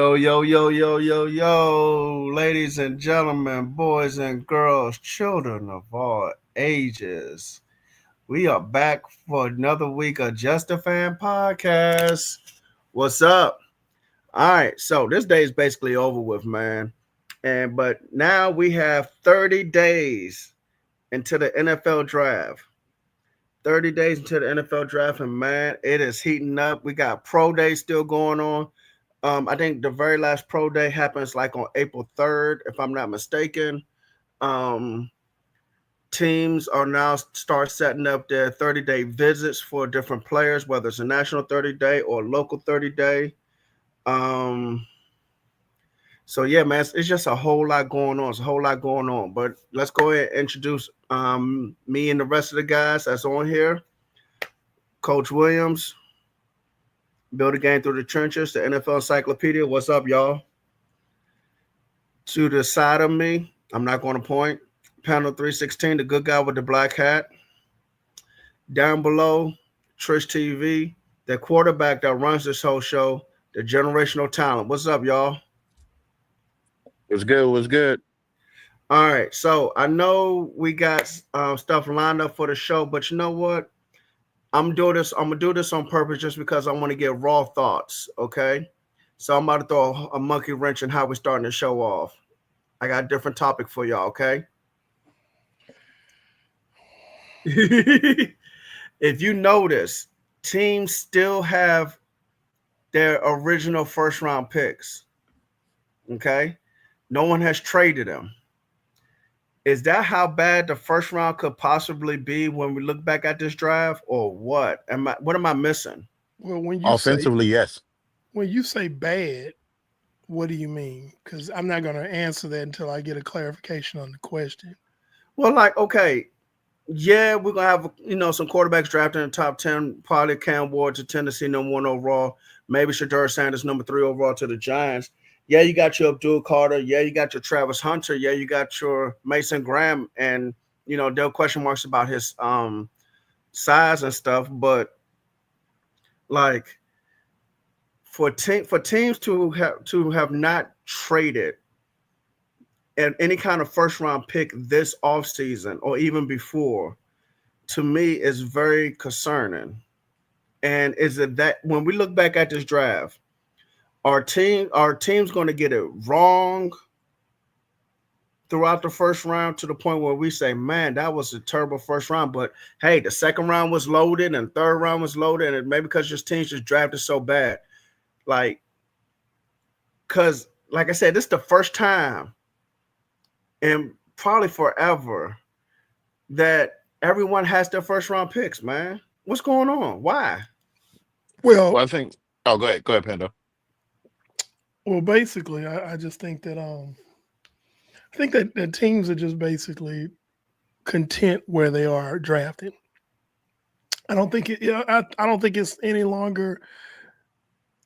Yo, yo, yo, yo, yo, yo, ladies and gentlemen, boys and girls, children of all ages. We are back for another week of Just a Fan Podcast. What's up? All right, so this day is basically over with, man. But now we have 30 days into the NFL draft. 30 days into the NFL draft, and man, it is heating up. We got pro day still going on. I think the very last pro day happens like on April 3rd, if I'm not mistaken. Um, Teams are now start setting up their 30-day visits for different players, whether it's a national 30-day or local 30-day. Um, so yeah, man, it's just a whole lot going on. It's a whole lot going on. But let's go ahead and introduce me and the rest of the guys that's on here. Coach Williams, build a game through the trenches, the NFL Encyclopedia. What's up, y'all? To the side of me, I'm not going to point. Panel 316, the good guy with the black hat. Down below, Trish TV, the quarterback that runs this whole show, the generational talent. What's up, y'all? What's good? What's good? All right, so I know we got stuff lined up for the show, but you know what? I'm gonna do this on purpose just because I want to get raw thoughts. Okay, so I'm about to throw a monkey wrench in how we're starting the show off. I got a different topic for y'all. Okay. If you notice, teams still have their original first round picks. Okay. No one has traded them. Is that how bad the first round could possibly be when we look back at this draft, or what am I missing? Well, Offensively, yes. when you say bad, what do you mean? Because I'm not going to answer that until I get a clarification on the question. Well, like, okay, yeah, we're gonna have some quarterbacks drafted in the top 10, probably Cam Ward to Tennessee, number one overall, maybe Shedeur Sanders, number three overall to the Giants. Yeah, you got your Abdul Carter. Yeah, you got your Travis Hunter. Yeah, you got your Mason Graham, and there are question marks about his size and stuff. But like for teams to have not traded at any kind of first round pick this offseason or even before, to me is very concerning. And is it that when we look back at this draft, our team's going to get it wrong throughout the first round to the point where we say, man, that was a terrible first round. But hey, the second round was loaded and third round was loaded, and maybe because your team's just drafted so bad. Like, because like I said, this is the first time and probably forever that everyone has their first round picks, man. What's going on? Why? Well, Well, I think. Oh, go ahead. Go ahead, Pando. basically, I just think that the teams are just basically content where they are drafted. I don't think I don't think it's any longer.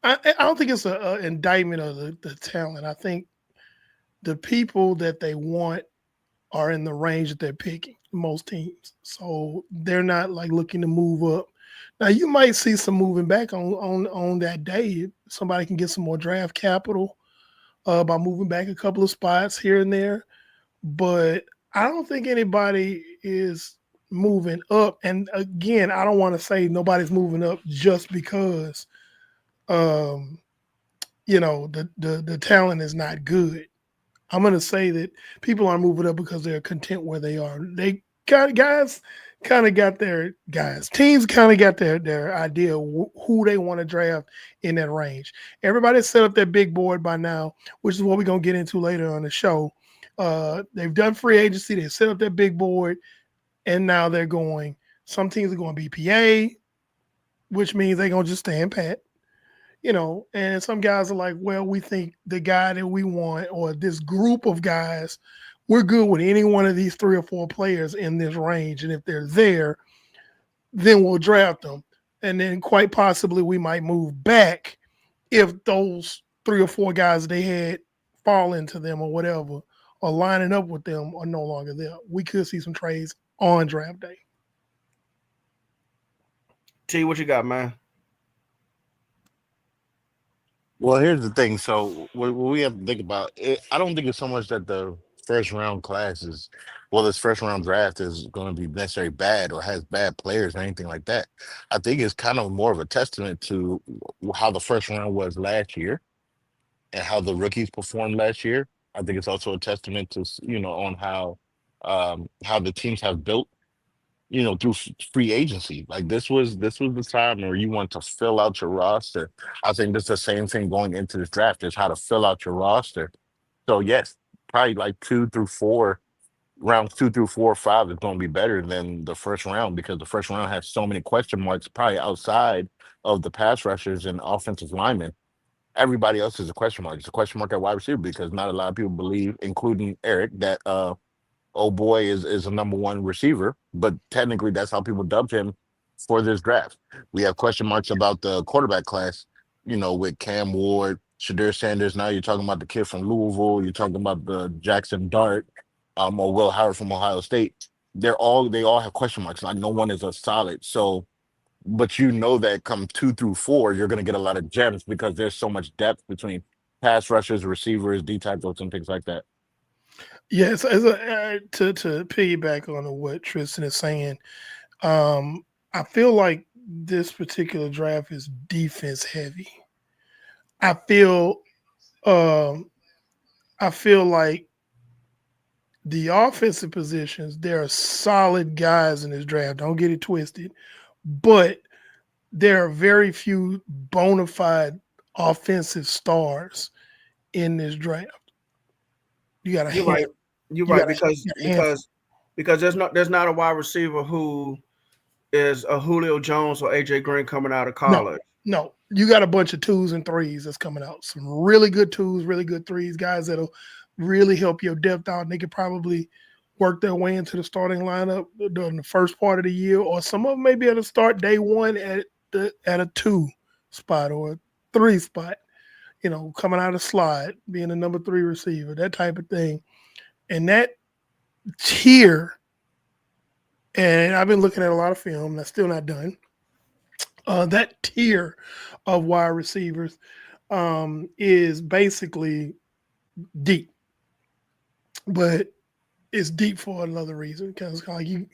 I don't think it's a indictment of the talent. I think the people that they want are in the range that they're picking. Most teams, so they're not like looking to move up. Now you might see some moving back on that day. Somebody can get some more draft capital by moving back a couple of spots here and there, but I don't think anybody is moving up. And again, I don't want to say nobody's moving up just because um, the talent is not good. I'm going to say that people aren't moving up because they're content where they are. They guys kind of got their guys. Teams kind of got their idea who they want to draft in that range. Everybody set up their big board by now, which is what we're going to get into later on the show. They've done free agency. They set up their big board, and now they're going. Some teams are going BPA, which means they're going to just stand pat. And some guys are like, well, we think the guy that we want or this group of guys, we're good with any one of these three or four players in this range. And if they're there, then we'll draft them. And then quite possibly we might move back if those three or four guys they had fall into them or whatever, or lining up with them are no longer there. We could see some trades on draft day. T, what you got, man? Well, here's the thing. So what we have to think about it, I don't think it's so much that the first round class is, well, this first round draft is going to be necessarily bad or has bad players or anything like that. I think it's kind of more of a testament to how the first round was last year and how the rookies performed last year. I think it's also a testament to on how the teams have built through free agency. Like this was the time where you want to fill out your roster. I think this is the same thing going into this draft is how to fill out your roster. So yes, probably like rounds 2 through 4 or 5 is going to be better than the first round because the first round has so many question marks, probably outside of the pass rushers and offensive linemen. Everybody else is a question mark. It's a question mark at wide receiver because not a lot of people believe, including Eric, that oh boy is a number one receiver, but technically that's how people dubbed him for this draft. We have question marks about the quarterback class, with Cam Ward, Shadur Sanders. Now you're talking about the kid from Louisville. You're talking about the Jackson Dart, or Will Howard from Ohio State. They all have question marks. Like no one is a solid. So, but that come 2 through 4, you're going to get a lot of gems because there's so much depth between pass rushers, receivers, D tackles, and things like that. Yes, to piggyback on what Tristan is saying, I feel like this particular draft is defense heavy. I feel, um, I feel like the offensive positions, there are solid guys in this draft. Don't get it twisted, but there are very few bona fide offensive stars in this draft. You got to You're right. You're right because handful. there's not a wide receiver who is a Julio Jones or AJ Green coming out of college. No, you got a bunch of 2s and 3s that's coming out. Some really good 2s, really good 3s, guys that'll really help your depth out. And they could probably work their way into the starting lineup during the first part of the year, or some of them maybe at the start day one at a 2 spot or a 3 spot. Coming out of slide, being a number 3 receiver, that type of thing. And that tier, and I've been looking at a lot of film, that's still not done. That tier of wide receivers is basically deep, but it's deep for another reason because like you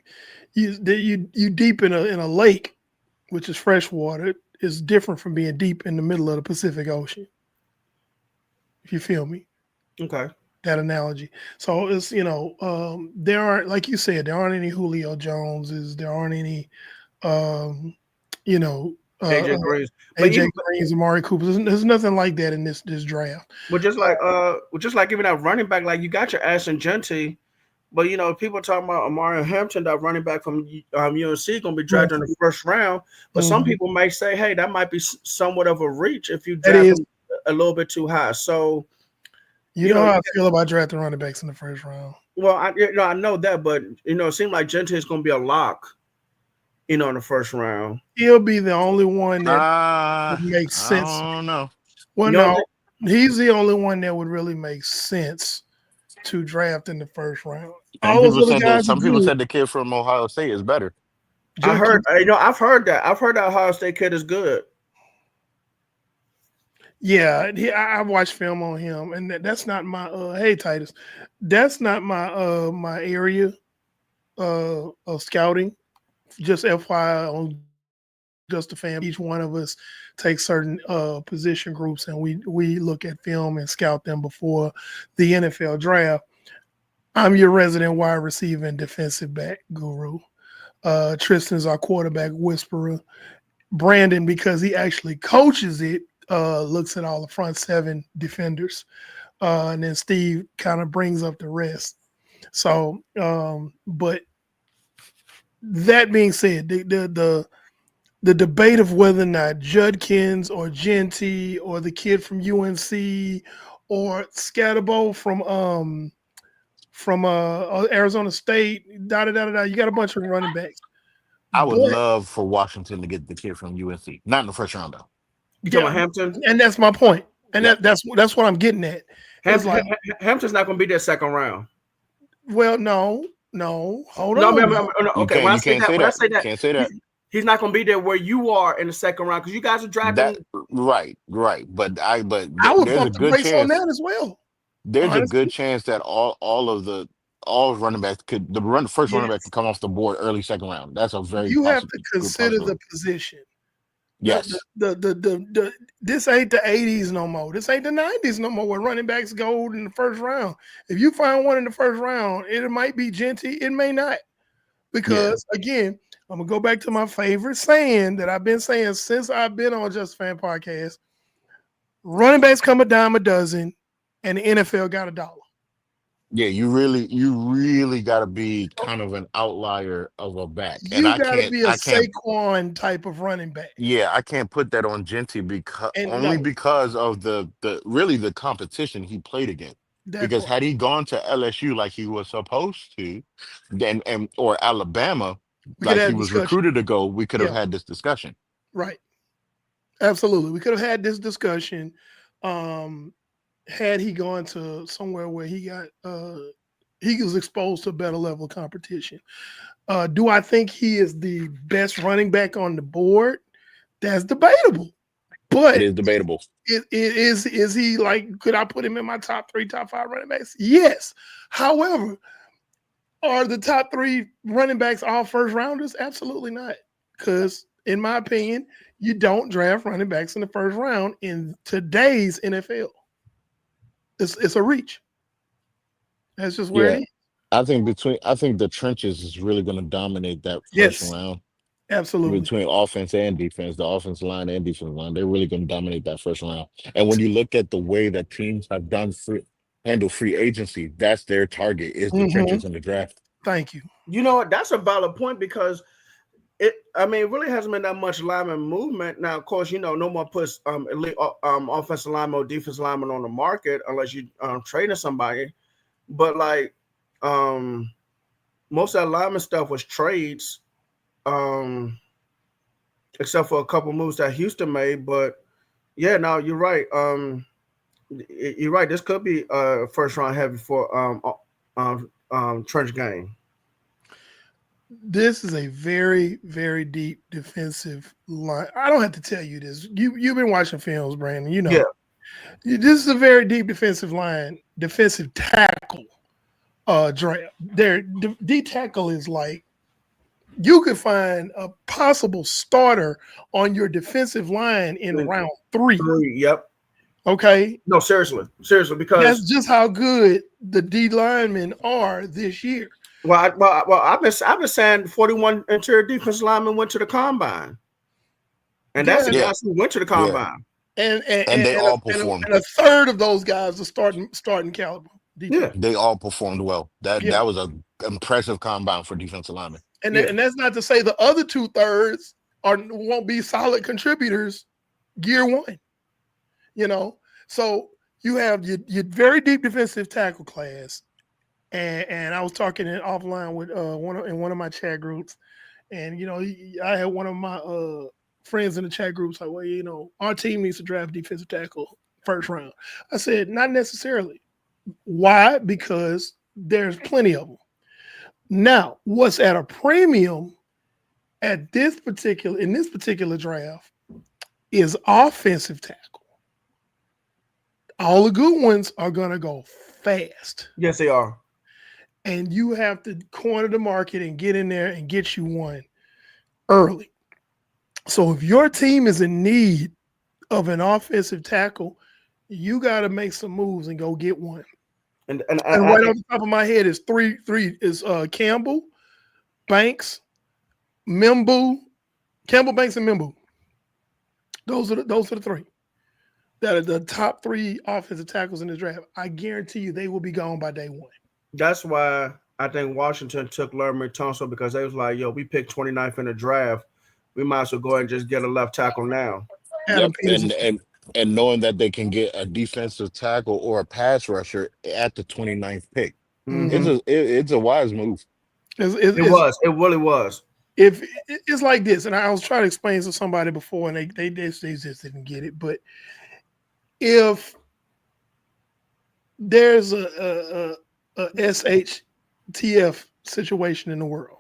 deep in a lake, which is fresh water, is different from being deep in the middle of the Pacific Ocean. If you feel me, Okay. that analogy. So it's there aren't, like you said, there aren't any Julio Joneses, there aren't any AJ Green. AJ Greens, Amari Cooper. There's nothing like that in this draft. But just like even that running back, like you got your Ashton Genty, but people talking about Amari Hampton, that running back from UNC, going to be drafted in the first round. But some people may say, hey, that might be somewhat of a reach if you draft him a little bit too high. So you know how I feel about drafting running backs in the first round. Well, I know that, but it seems like Genty is going to be a lock. In the first round, he'll be the only one that would make sense. I don't know. Well, no, he's the only one that would really make sense to draft in the first round. Some people said the kid from Ohio State is better. I've heard that. I've heard that Ohio State kid is good. Yeah, I watched film on him, and that's not my hey Titus, that's not my my area of scouting. Just FYI on Just a Fan, each one of us takes certain position groups and we look at film and scout them before the NFL draft. I'm your resident wide receiver and defensive back guru. Tristan's our quarterback whisperer. Brandon, because he actually coaches it, looks at all the front 7 defenders. And then Steve kind of brings up the rest. So, but that being said, the debate of whether or not Judkins or Genty or the kid from UNC or Scatterbo from Arizona State, you got a bunch of running backs. I would love for Washington to get the kid from UNC, not in the first round though. You talking about Hampton? And that's my point. And that's what I'm getting at. Hampton's not going to be there second round. Well, no, hold on. Okay, you can't say that. He's not going to be there where you are in the second round because you guys are That drafting. right, right. But I would there's a pump the good brakes on chance. that as well. There's a good Honestly, chance that all running backs could first running back yes. could come off the board early second round. That's a very You have to good consider the possibility. position. Yes. This ain't the 80s no more. This ain't the 90s no more where running backs go in the first round. If you find one in the first round, it might be Genty, it may not. Because again, I'm gonna go back to my favorite saying that I've been saying since I've been on Just Fan Podcast. Running backs come a dime a dozen, and the NFL got $1. Yeah, you really got to be kind of an outlier of a back, and You got to be a I can't, Saquon type of running back. yeah, I can't put that on Genty because And only no, because of the really the competition he played against. that Because part. had he gone to LSU like he was supposed to, then and or Alabama We could like he have a was discussion. recruited to go, we could have Yeah, had this discussion. right. Absolutely. We could have had this discussion. Had he gone to somewhere where he was exposed to a better level of competition. Do I think he is the best running back on the board? That's debatable. But It is debatable. is he like, could I put him in my top 3, top 5 running backs? Yes. However, are the top 3 running backs all first rounders? Absolutely not. Because in my opinion, you don't draft running backs in the first round in today's NFL. It's a reach. That's just where it Yeah, is. I think the trenches is really going to dominate that first Yes, round absolutely. between offense and defense, the offensive line and defensive line. They're really going to dominate that first round. And when you look at the way that teams have handle free agency, that's their target is the Mhm. trenches in the draft. Thank you. You know what? That's a valid point because it really hasn't been that much lineman movement. Now, of course, no one puts elite offensive lineman or defensive lineman on the market unless you trading somebody. But like most of that lineman stuff was trades, except for a couple moves that Houston made. But yeah, no, you're right. You're right. This could be first round heavy for Trench game. This is a very, very deep defensive line. I don't have to tell you this. You've been watching films, Brandon. You know. Yeah. This is a very deep defensive line, defensive tackle draft. Their D tackle is like you could find a possible starter on your defensive line in round 3. Yep. Okay. No, seriously, because that's just how good the D linemen are this year. I've been saying 41 interior defense linemen went to the combine, and that's the guys who went to the combine. And they all performed. And a third of those guys are starting caliber. Yeah, they all performed well. That was an impressive combine for defensive linemen. And that's not to say the other 2/3 won't be solid contributors year 1. So you have your very deep defensive tackle class, and I was talking offline with one of my chat groups, and I had one of my friends in the chat groups like, well, our team needs to draft defensive tackle first round. I said, not necessarily. Why? Because there's plenty of them. Now, what's at a premium in this particular draft is offensive tackle. All the good ones are going to go fast. Yes, they are. And you have to corner the market and get in there and get you one early. So if your team is in need of an offensive tackle, you got to make some moves and go get one. And right off the top of my head is three is Campbell, Banks, Mimbu, Campbell, Banks, and Mimbu. Those are the 3 that are the top 3 offensive tackles in the draft. I guarantee you they will be gone by day 1. That's why I think Washington took Larry Tunsil because they was like, yo, we picked 29th in the draft. We might as well go ahead and just get a left tackle now. Yep. And knowing that they can get a defensive tackle or a pass rusher at the 29th pick. Mm-hmm. It's a wise move. It really was. If it's like this, and I was trying to explain to somebody before, and they just didn't get it. But if there's a SHTF situation in the world,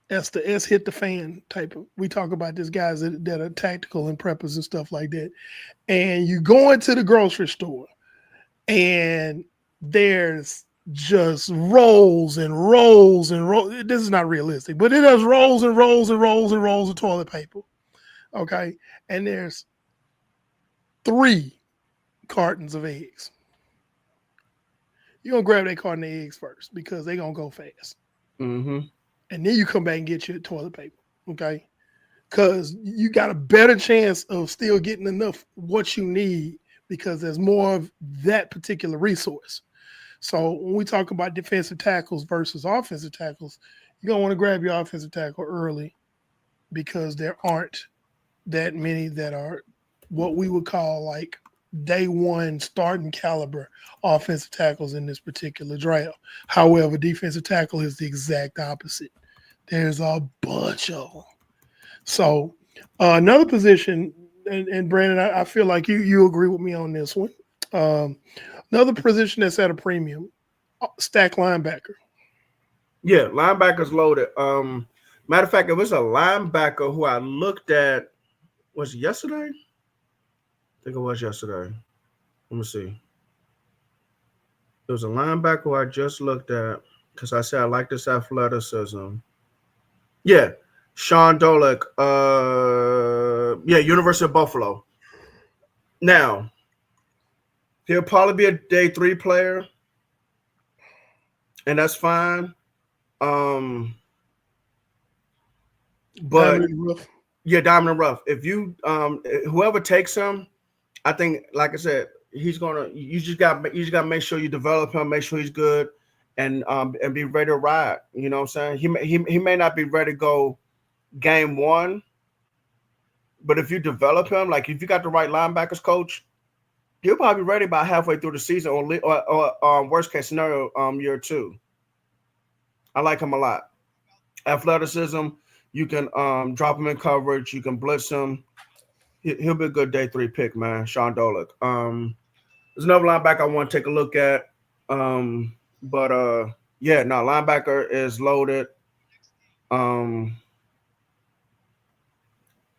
That's the S hit the fan type of. We talk about these guys that are tactical and preppers and stuff like that. And you go into the grocery store, and there's just rolls and rolls and rolls. This is not realistic, but it has rolls and rolls and rolls and rolls of toilet paper. Okay, and there's 3 cartons of eggs. You're gonna grab that carton of eggs first because they're gonna go fast. Mm-hmm. And then you come back and get your toilet paper, okay? Because you got a better chance of still getting enough what you need because there's more of that particular resource. So when we talk about defensive tackles versus offensive tackles, you're gonna want to grab your offensive tackle early because there aren't that many that are what we would call like day one starting caliber offensive tackles in this particular draft. However, defensive tackle is the exact opposite. There's a bunch of them. So another position, and Brandon, I feel like you agree with me on this one. Another position that's at a premium, stack linebacker. Yeah, linebackers loaded. Matter of fact, it was a linebacker who I looked at. Was it yesterday? I think it was yesterday. Let me see. It was a linebacker who I just looked at because I said I like this athleticism. Yeah, Sean Dolick. University of Buffalo. Now, he'll probably be a day 3 player, and that's fine. But Diamond Rough. If you whoever takes him, I think, like I said, he's gonna. You just got to make sure you develop him, make sure he's good, and be ready to ride. You know what I'm saying? He may not be ready to go game 1, but if you develop him, like if you got the right linebackers coach, he'll probably be ready by halfway through the season, or worst case scenario, year 2. I like him a lot. Athleticism, you can drop him in coverage, you can blitz him. He'll be a good day 3 pick, man. Sean Dolick. There's another linebacker I want to take a look at. Linebacker is loaded. And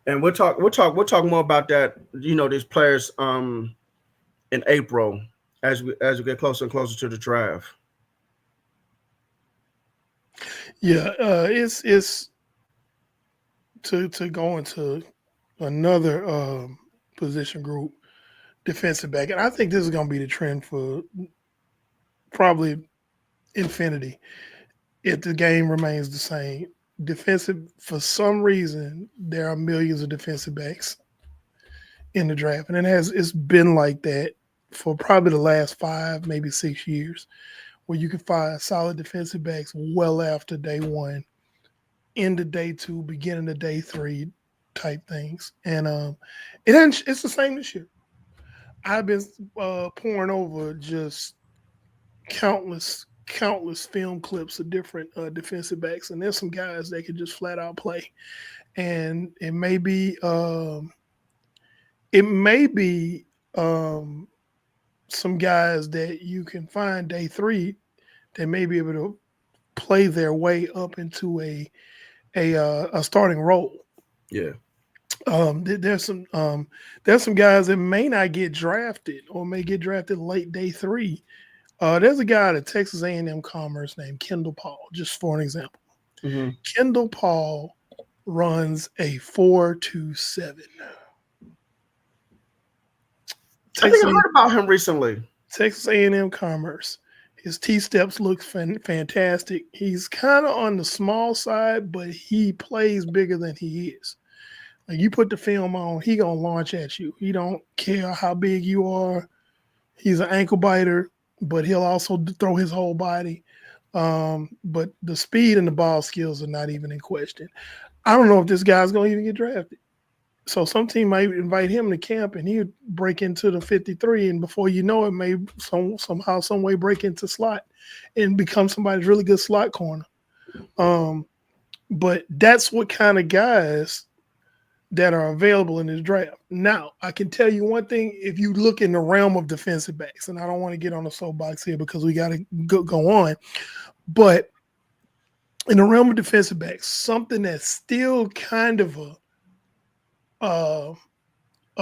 we'll talk more about that. These players in April as we get closer and closer to the draft. Yeah, it's to go into another position group, defensive back, and I think this is going to be the trend for probably infinity if the game remains the same. Defensive, for some reason, there are millions of defensive backs in the draft, and it's been like that for probably the last 5, maybe 6 years, where you can find solid defensive backs well after day 1, into day 2, beginning of day 3 type things. And it's the same this year. I've been pouring over just countless film clips of different defensive backs, and there's some guys that can just flat out play. And it may be some guys that you can find day 3 that may be able to play their way up into a starting role. Yeah. There's some guys that may not get drafted or may get drafted late day 3. There's a guy at Texas A&M Commerce named Kendall Paul, just for an example. Mm-hmm. Kendall Paul runs a 4.27. I think I heard about him recently. Texas A&M Commerce. His T-steps look fantastic. He's kind of on the small side, but he plays bigger than he is. Like, you put the film on, he gonna launch at you. He don't care how big you are. He's an ankle biter, but he'll also throw his whole body. But the speed and the ball skills are not even in question. I don't know if this guy's gonna even get drafted. So some team might invite him to camp, and he'd break into the 53, and before you know it, may somehow, some way break into slot and become somebody's really good slot corner. But that's what kind of guys that are available in this draft. Now, I can tell you one thing: if you look in the realm of defensive backs, and I don't want to get on the soapbox here because we got to go on, but in the realm of defensive backs, something that's still kind of a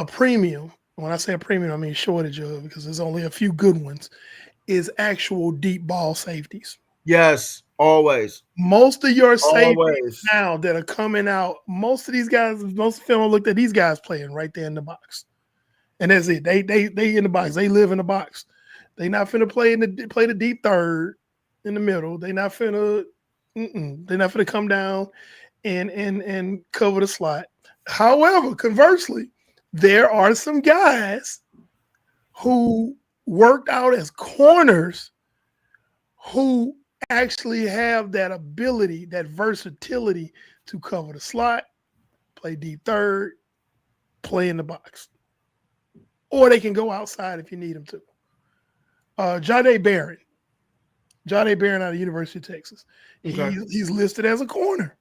premium. When I say a premium, I mean shortage of, because there's only a few good ones, is actual deep ball safeties. Yes, always. Most of your safeties Always. now that are coming out, most of these guys, most film looked at these guys playing right there in the box. And that's it. They in the box. They live in the box. They not finna play the deep third in the middle. They're not finna come down and cover the slot. However, conversely, there are some guys who worked out as corners who actually have that ability, that versatility to cover the slot, play deep third, play in the box. Or they can go outside if you need them to. Jahdae Barron. Jahdae Barron out of University of Texas. Okay. He's listed as a corner.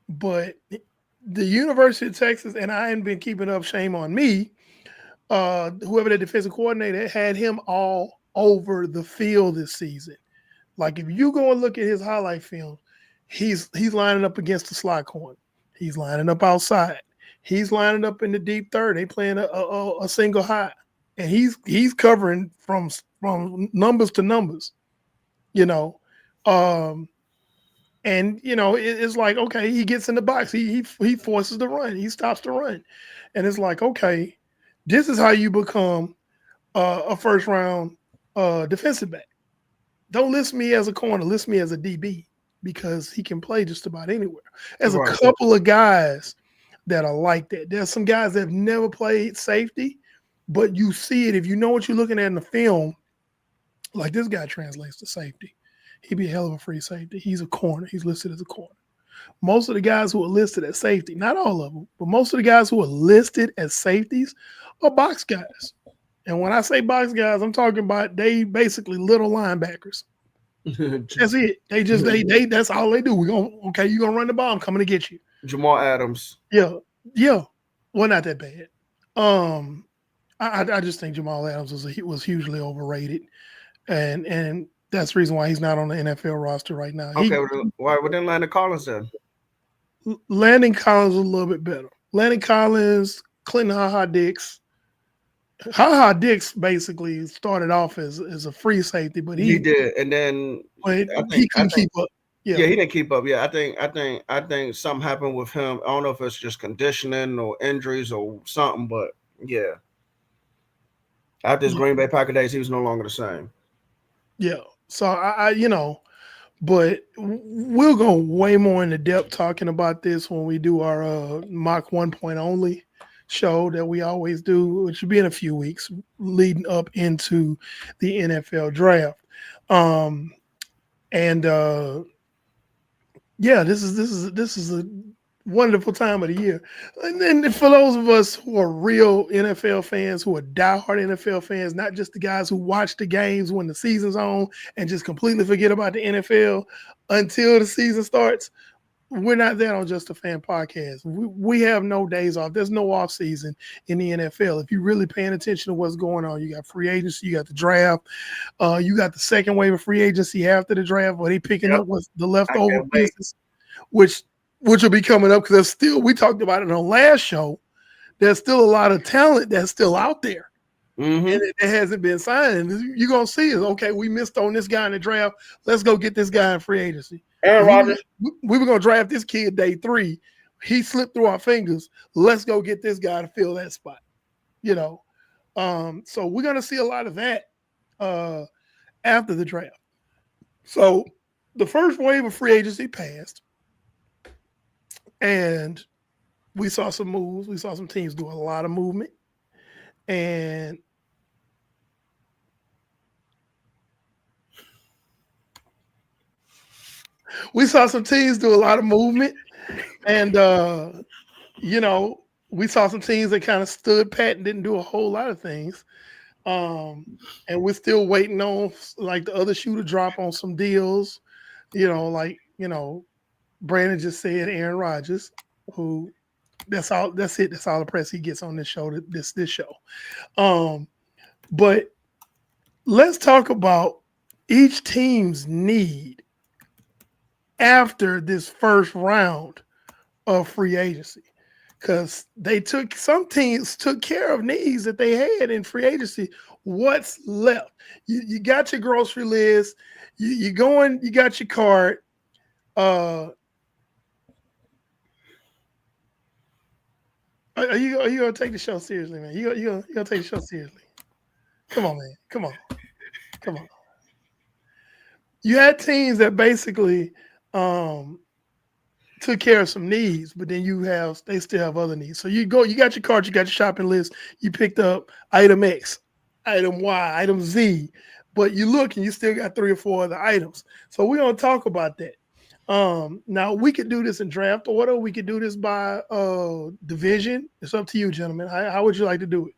But the University of Texas, and I ain't been keeping up, shame on me, whoever the defensive coordinator had him all over the field this season. Like if you go and look at his highlight film, he's lining up against the slot corner. He's lining up outside. He's lining up in the deep third. They playing a single high, and he's covering from numbers to numbers, you know. And you know it's like, okay, he gets in the box. He forces the run. He stops the run, and it's like, okay, this is how you become a first round defensive back. Don't list me as a corner. List me as a DB, because he can play just about anywhere. There's a couple of guys that are like that. There's some guys that have never played safety, but you see it if you know what you're looking at in the film. Like this guy translates to safety. He'd be a hell of a free safety. He's a corner. He's listed as a corner. Most of the guys who are listed as safety, not all of them, but most of the guys who are listed as safeties are box guys. And when I say box guys, I'm talking about they basically little linebackers. That's it. They just they that's all they do. You're gonna run the ball. I'm coming to get you. Jamal Adams. Yeah. Well, not that bad. I just think Jamal Adams was hugely overrated, and that's the reason why he's not on the NFL roster right now. Okay, why didn't Landon Collins then? Landon Collins was a little bit better. Landon Collins, Clinton Ha Dix. Ha Dix basically started off as a free safety, but he did, and then he couldn't keep up. Yeah, he didn't keep up. Yeah, I think something happened with him. I don't know if it's just conditioning or injuries or something, but yeah. After his Green Bay Packer days, he was no longer the same. Yeah. So I but we'll go way more into depth talking about this when we do our mock 1 point only show that we always do, which will be in a few weeks leading up into the NFL draft. This is a wonderful time of the year. And then for those of us who are real NFL fans, who are diehard NFL fans, not just the guys who watch the games when the season's on and just completely forget about the NFL until the season starts, we're not that on Just a Fan podcast. We have no days off. There's no off season in the NFL. If you're really paying attention to what's going on, you got free agency, you got the draft, you got the second wave of free agency after the draft, where they picking up what's the leftover pieces, which will be coming up, because there's still, we talked about it on last show, there's still a lot of talent that's still out there. And it hasn't been signed. And you're going to see is, okay, we missed on this guy in the draft. Let's go get this guy in free agency. Aaron Rodgers. We were going to draft this kid day 3. He slipped through our fingers. Let's go get this guy to fill that spot. You know, so we're going to see a lot of that after the draft. So the first wave of free agency passed, and we saw some moves. We saw some teams do a lot of movement, and we saw some teams do a lot of movement, and we saw some teams that kind of stood pat and didn't do a whole lot of things. And we're still waiting on like the other shoe to drop on some deals. Brandon just said Aaron Rodgers, who that's all the press he gets on this show, this show. But let's talk about each team's need after this first round of free agency, because some teams took care of needs that they had in free agency. What's left? You got your grocery list. You going. You got your card. Are you gonna take the show seriously, man? You gonna take the show seriously? Come on, man. Come on. You had teams that basically took care of some needs, but then they still have other needs. So you got your card, you got your shopping list, you picked up item X, item Y, item Z, but you look and you still got 3 or 4 other items. So we're gonna talk about that. Now we could do this in draft order. We could do this by division. It's up to you, gentlemen. How would you like to do it?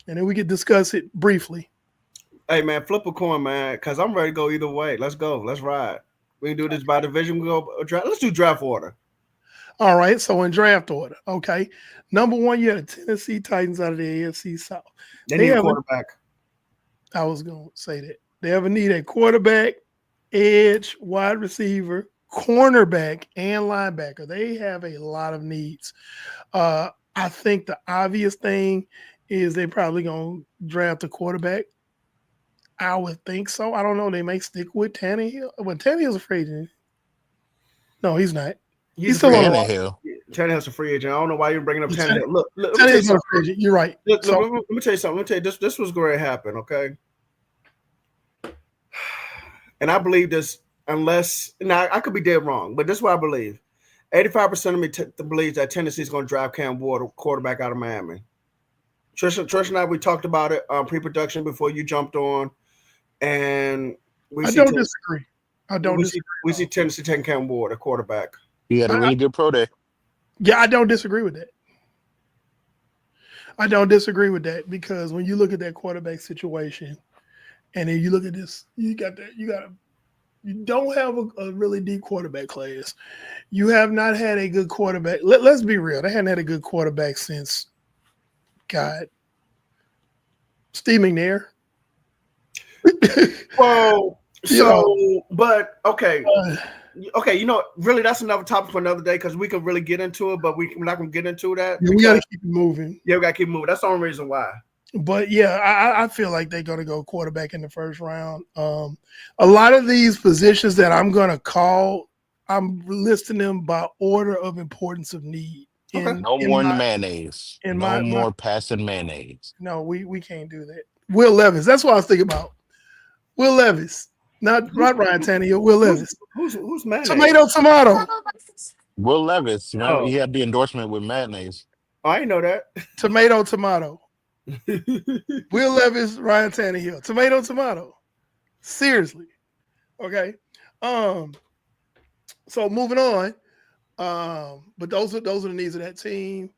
And then we could discuss it briefly. Hey man, flip a coin, man, because I'm ready to go either way. Let's go. Let's ride. We can do this by division. We go draft. Let's do draft order. All right. So in draft order, okay. Number 1, you had the Tennessee Titans out of the AFC South. They need a quarterback. I was going to say that. They have a need at quarterback, edge, wide receiver, cornerback, and linebacker. They have a lot of needs. I think the obvious thing is they probably going to draft a quarterback. I would think so. I don't know. They may stick with Tannehill. Well, Tannehill's a free agent. No, he's not. He's still on Tannehill. Tannehill's a free agent. I don't know why you're bringing up Tannehill. Look, Tannehill's a free agent. You're right. Look, let me tell you something. Let me tell you this was going to happen, okay? And I believe this unless – now, I could be dead wrong, but this is what I believe. 85% of me believes that Tennessee's going to draft Cam Ward, quarterback out of Miami. Trish and I, we talked about it pre-production before you jumped on. And I don't disagree. We see Tennessee taking Cam Ward, a quarterback. He had a really good pro day. Yeah, I don't disagree with that. Because when you look at that quarterback situation, and then you look at this, you don't have a really deep quarterback class. You have not had a good quarterback. Let's be real. They hadn't had a good quarterback since, Steve McNair. Well, but okay. Really, that's another topic for another day because we can really get into it, but we're not going to get into that. We got to keep it moving. Yeah, we got to keep moving. That's the only reason why. But yeah, I feel like they're going to go quarterback in the first round. A lot of these positions that I'm going to call, I'm listing them by order of importance of need. No more mayonnaise. No more passing mayonnaise. No, we can't do that. Will Levis. That's what I was thinking about. Will Levis. Not Ryan Tannehill. Will Levis. Who's mayonnaise? Tomato. Will Levis. He had the endorsement with mayonnaise. I didn't know that. Tomato. Will Levis, Ryan Tannehill. Tomato. Seriously. Okay. So moving on. But those are the needs of that team.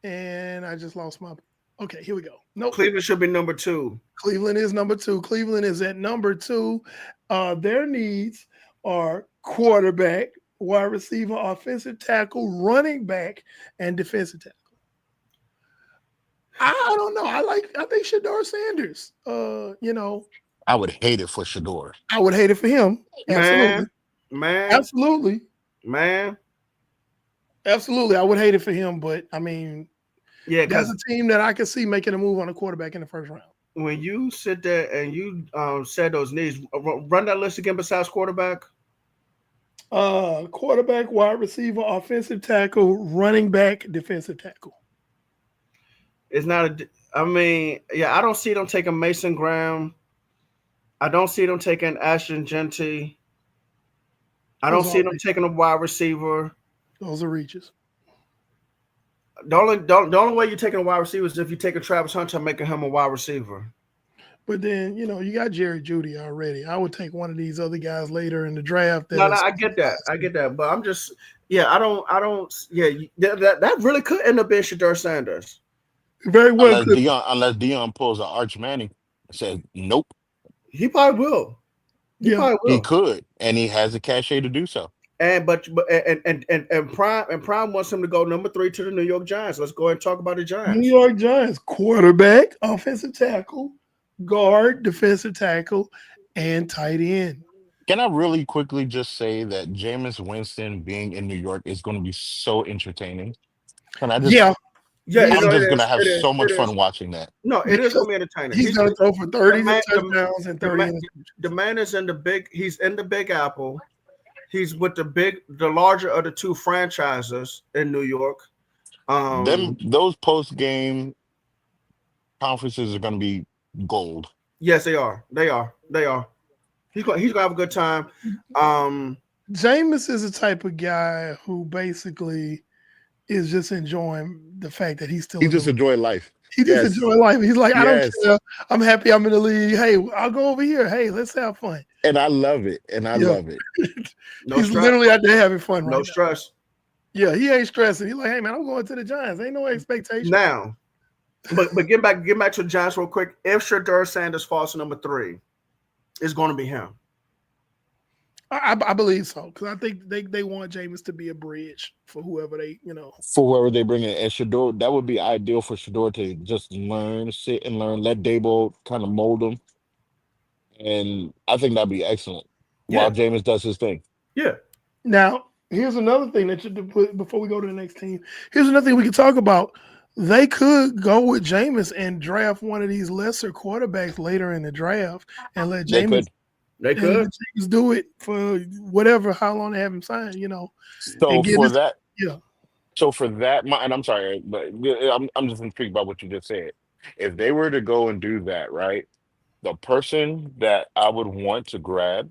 And I just lost my. Okay, here we go. Nope. Cleveland should be number 2. Cleveland is number 2. Cleveland is at number 2. Their needs are quarterback, wide receiver, offensive tackle, running back, and defensive tackle. I don't know. I think Shedeur Sanders. I would hate it for Shedeur. I would hate it for him. Absolutely. Man. Absolutely. I would hate it for him, but I mean, yeah, that's a team that I can see making a move on a quarterback in the first round. When you sit there and you said those needs, run that list again besides quarterback. Quarterback, wide receiver, offensive tackle, running back, defensive tackle. It's not I don't see them taking Mason Graham. I don't see them taking Ashton Genty. I don't see them taking a wide receiver. Those are reaches. The only way you're taking a wide receiver is if you take a Travis Hunter and making him a wide receiver. But then, you got Jerry Jeudy already. I would take one of these other guys later in the draft. No, I get that. But I'm just, that really could end up being Shedeur Sanders. Very well. Unless Deion pulls an Arch Manning and says, nope. He probably will. He could, and he has the cachet to do so. And Prime wants him to go number 3 to the New York Giants. Let's go ahead and talk about the Giants. New York Giants, quarterback, offensive tackle, guard, defensive tackle, and tight end. Can I really quickly just say that Jameis Winston being in New York is going to be so entertaining? Can I just? Yeah, Yeah, he's I'm it just gonna is. have It is. so It much is. fun watching that. No, it is because going to be entertaining. he's going to throw for The 30 man, touchdowns and the 30 man, interceptions. the man is in the big. He's in the Big Apple. He's with the larger of the two franchises in New York. Those post game conferences are gonna be gold. Yes, they are. They are. They are. He's gonna have a good time. Um, Jameis is the type of guy who basically is just enjoying the fact that he's still He in the just league. enjoy life. He just Yes, enjoying life. He's like, I don't yes, care. I'm happy I'm in the league. Hey, I'll go over here. Hey, let's have fun. and I love it. And I Yeah. love it. no He's stress. literally out there having fun No right now. stress. Yeah, he ain't stressing. He's like, hey man, I'm going to the Giants. Ain't no expectation. Now, but get back to the Giants real quick. If Shedeur Sanders falls to number 3, it's going to be him. I believe so because I think they want Jameis to be a bridge for whoever they For whoever they bring in, and Shador, that would be ideal for Shador to just learn, sit and learn, let Dable kind of mold him, and I think that'd be excellent. Yeah, While Jameis does his thing. yeah. Now, here's another thing that you put before we go to the next team. Here's another thing we can talk about. They could go with Jameis and draft one of these lesser quarterbacks later in the draft and let They Jameis, could. They could. do it for whatever, how long they have him signed, So and get for this. that, Yeah. and I'm sorry, but I'm just intrigued by what you just said. If they were to go and do that, right, the person that I would want to grab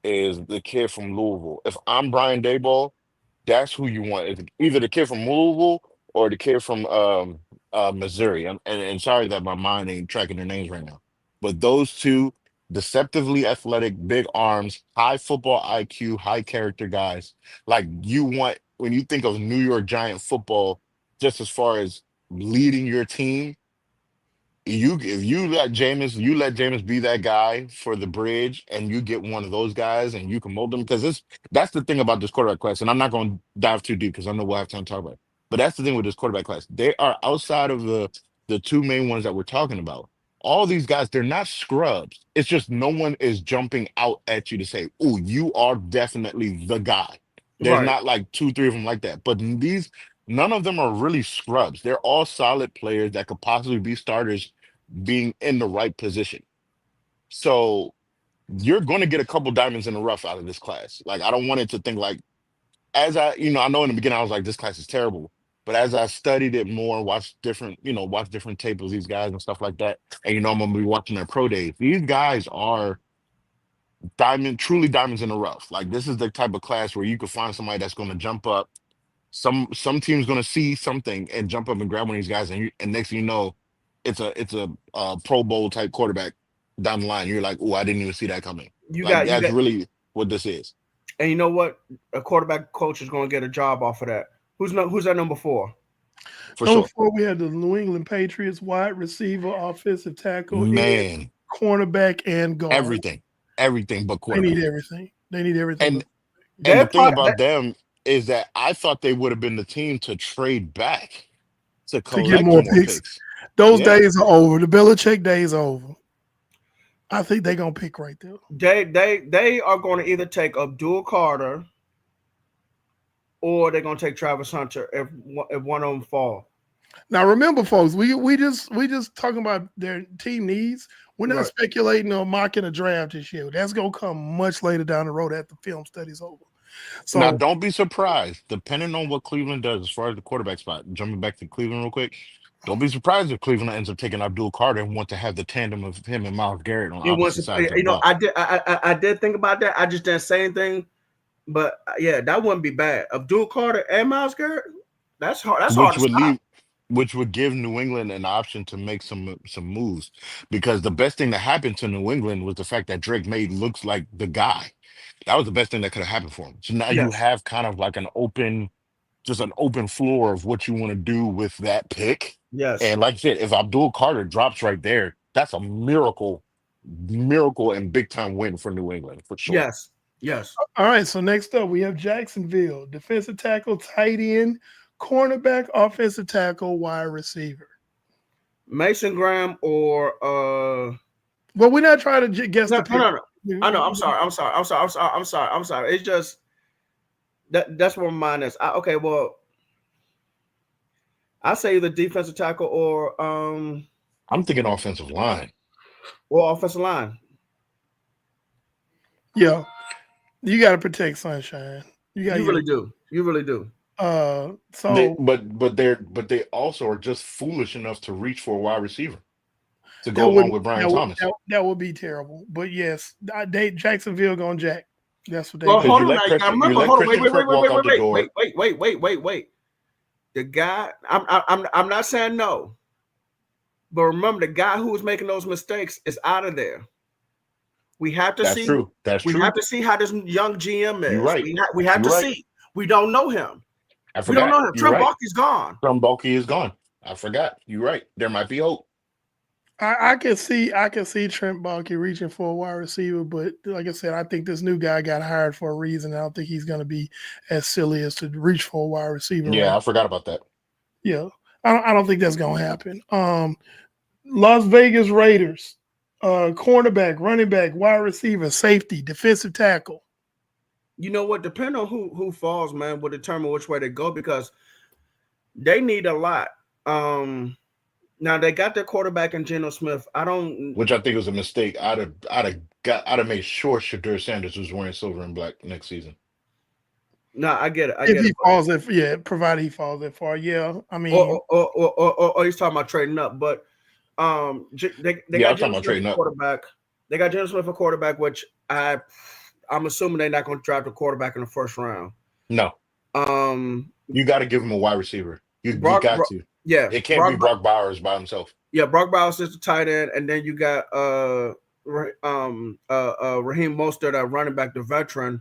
is the kid from Louisville. If I'm Brian Daboll, that's who you want. It's either the kid from Louisville or the kid from Missouri. And sorry that my mind ain't tracking their names right now. But those two deceptively athletic, big arms, high football IQ, high character guys. Like you want when you think of New York Giant football, just as far as leading your team, if you let Jameis be that guy for the bridge, and you get one of those guys, and you can mold them because that's the thing about this quarterback class, and I'm not going to dive too deep because I know we'll have time to talk about it. But that's the thing with this quarterback class; they are outside of the two main ones that we're talking about. All these guys, they're not scrubs. It's just no one is jumping out at you to say, "Oh, you are definitely the guy." There's Right. not like two, three of them like that. But none of them are really scrubs. They're all solid players that could possibly be starters being in the right position. So you're going to get a couple diamonds in the rough out of this class. Like I don't want it to think like I know in the beginning I was like this class is terrible, but as I studied it more, watch different tape of these guys and stuff like that, and I'm going to be watching their pro days. These guys are truly diamonds in the rough. Like this is the type of class where you could find somebody that's going to jump up. Some team's going to see something and jump up and grab one of these guys, and next thing you know, it's a Pro Bowl type quarterback down the line. You're like, oh, I didn't even see that coming. You Like got that's really what this is and you know what? A quarterback coach is going to get a job off of that. Who's that number 4? for Number sure. 4, we had the New England Patriots wide receiver, offensive tackle, and Man, cornerback and guard. everything but They need quarterback. everything. They need everything. And They're the thing probably, about them is that I thought they would have been the team to trade back to To get collect more more picks. picks. Those Yeah. days are over. The Belichick days are over. I think they're gonna pick right there. they are going to either take Abdul Carter or they're going to take Travis Hunter if one of them fall. Now remember, folks, we just talking about their team needs. We're not Right. speculating or mocking a draft this year. That's gonna come much later down the road after film study's over. Now, So don't be surprised, depending on what Cleveland does as far as the quarterback spot. Jumping back to Cleveland real quick, don't be surprised if Cleveland ends up taking Abdul Carter and want to have the tandem of him and Miles Garrett on It was, opposite sides of the ball. I did think about that. I just didn't say anything, but yeah, that wouldn't be bad. Abdul Carter and Miles Garrett, that's hard. That's hard which to would stop. which would give New England an option to make some moves, because the best thing that happened to New England was the fact that Drake May looks like the guy. That was the best thing that could have happened for him. So now you Yes, have kind of like just an open floor of what you want to do with that pick. yes, And like I said, if Abdul Carter drops right there, that's a miracle and big time win for New England for sure. yes, yes. all right, so next up we have Jacksonville, defensive tackle, tight end, cornerback, offensive tackle, wide receiver. Mason Graham or Well, we're not trying to guess no, the pick. no, no, no. I know. I'm sorry. I'm sorry. I'm sorry. I'm sorry. I'm sorry. I'm sorry. It's just that's where my mind is. Okay, well, I say the defensive tackle I'm thinking offensive line. or offensive line. Yeah, you got to protect Sunshine. You really do. You really do. So But they also are just foolish enough to reach for a wide receiver to that go along wouldn't with Brian Thomas. that would be terrible. But yes, Jacksonville going Jack. That's what they. Well, do. hold You on let now. You gotta Christian, you remember. let Hold on. Wait. Christian Kirk walk out the door. Wait. The guy. I'm not saying no, but remember, the guy who was making those mistakes is out of there. We have to That's see. true. That's We true. have to see how this young GM is. You're right. We have You're to right. see. We don't know him. I We don't forgot. know him. You're Trent right. Baalke's gone. Trent Baalke is gone. I forgot. You're right. There might be hope. I can see Trent Baalke reaching for a wide receiver, but like I said, I think this new guy got hired for a reason. I don't think he's going to be as silly as to reach for a wide receiver. Yeah, right? I forgot about that. Yeah, I don't think that's going to happen. Las Vegas Raiders, cornerback, running back, wide receiver, safety, defensive tackle. You know what? Depending on who falls, man, will determine which way they go because they need a lot. Now they got their quarterback in Geno Smith. Which I think was a mistake. I'd have made sure Shadur Sanders was wearing silver and black next season. No, I get it. If he falls provided he falls that far, yeah. I mean, or he's talking about trading up, but they got Geno Smith a quarterback. They got Geno Smith a quarterback, which I'm assuming they're not going to draft a quarterback in the first round. No. You got to give him a wide receiver. You got to. Yeah, it can't be Brock Bowers by himself. Yeah, Brock Bowers is the tight end, and then you got Raheem Mostert, running back, the veteran.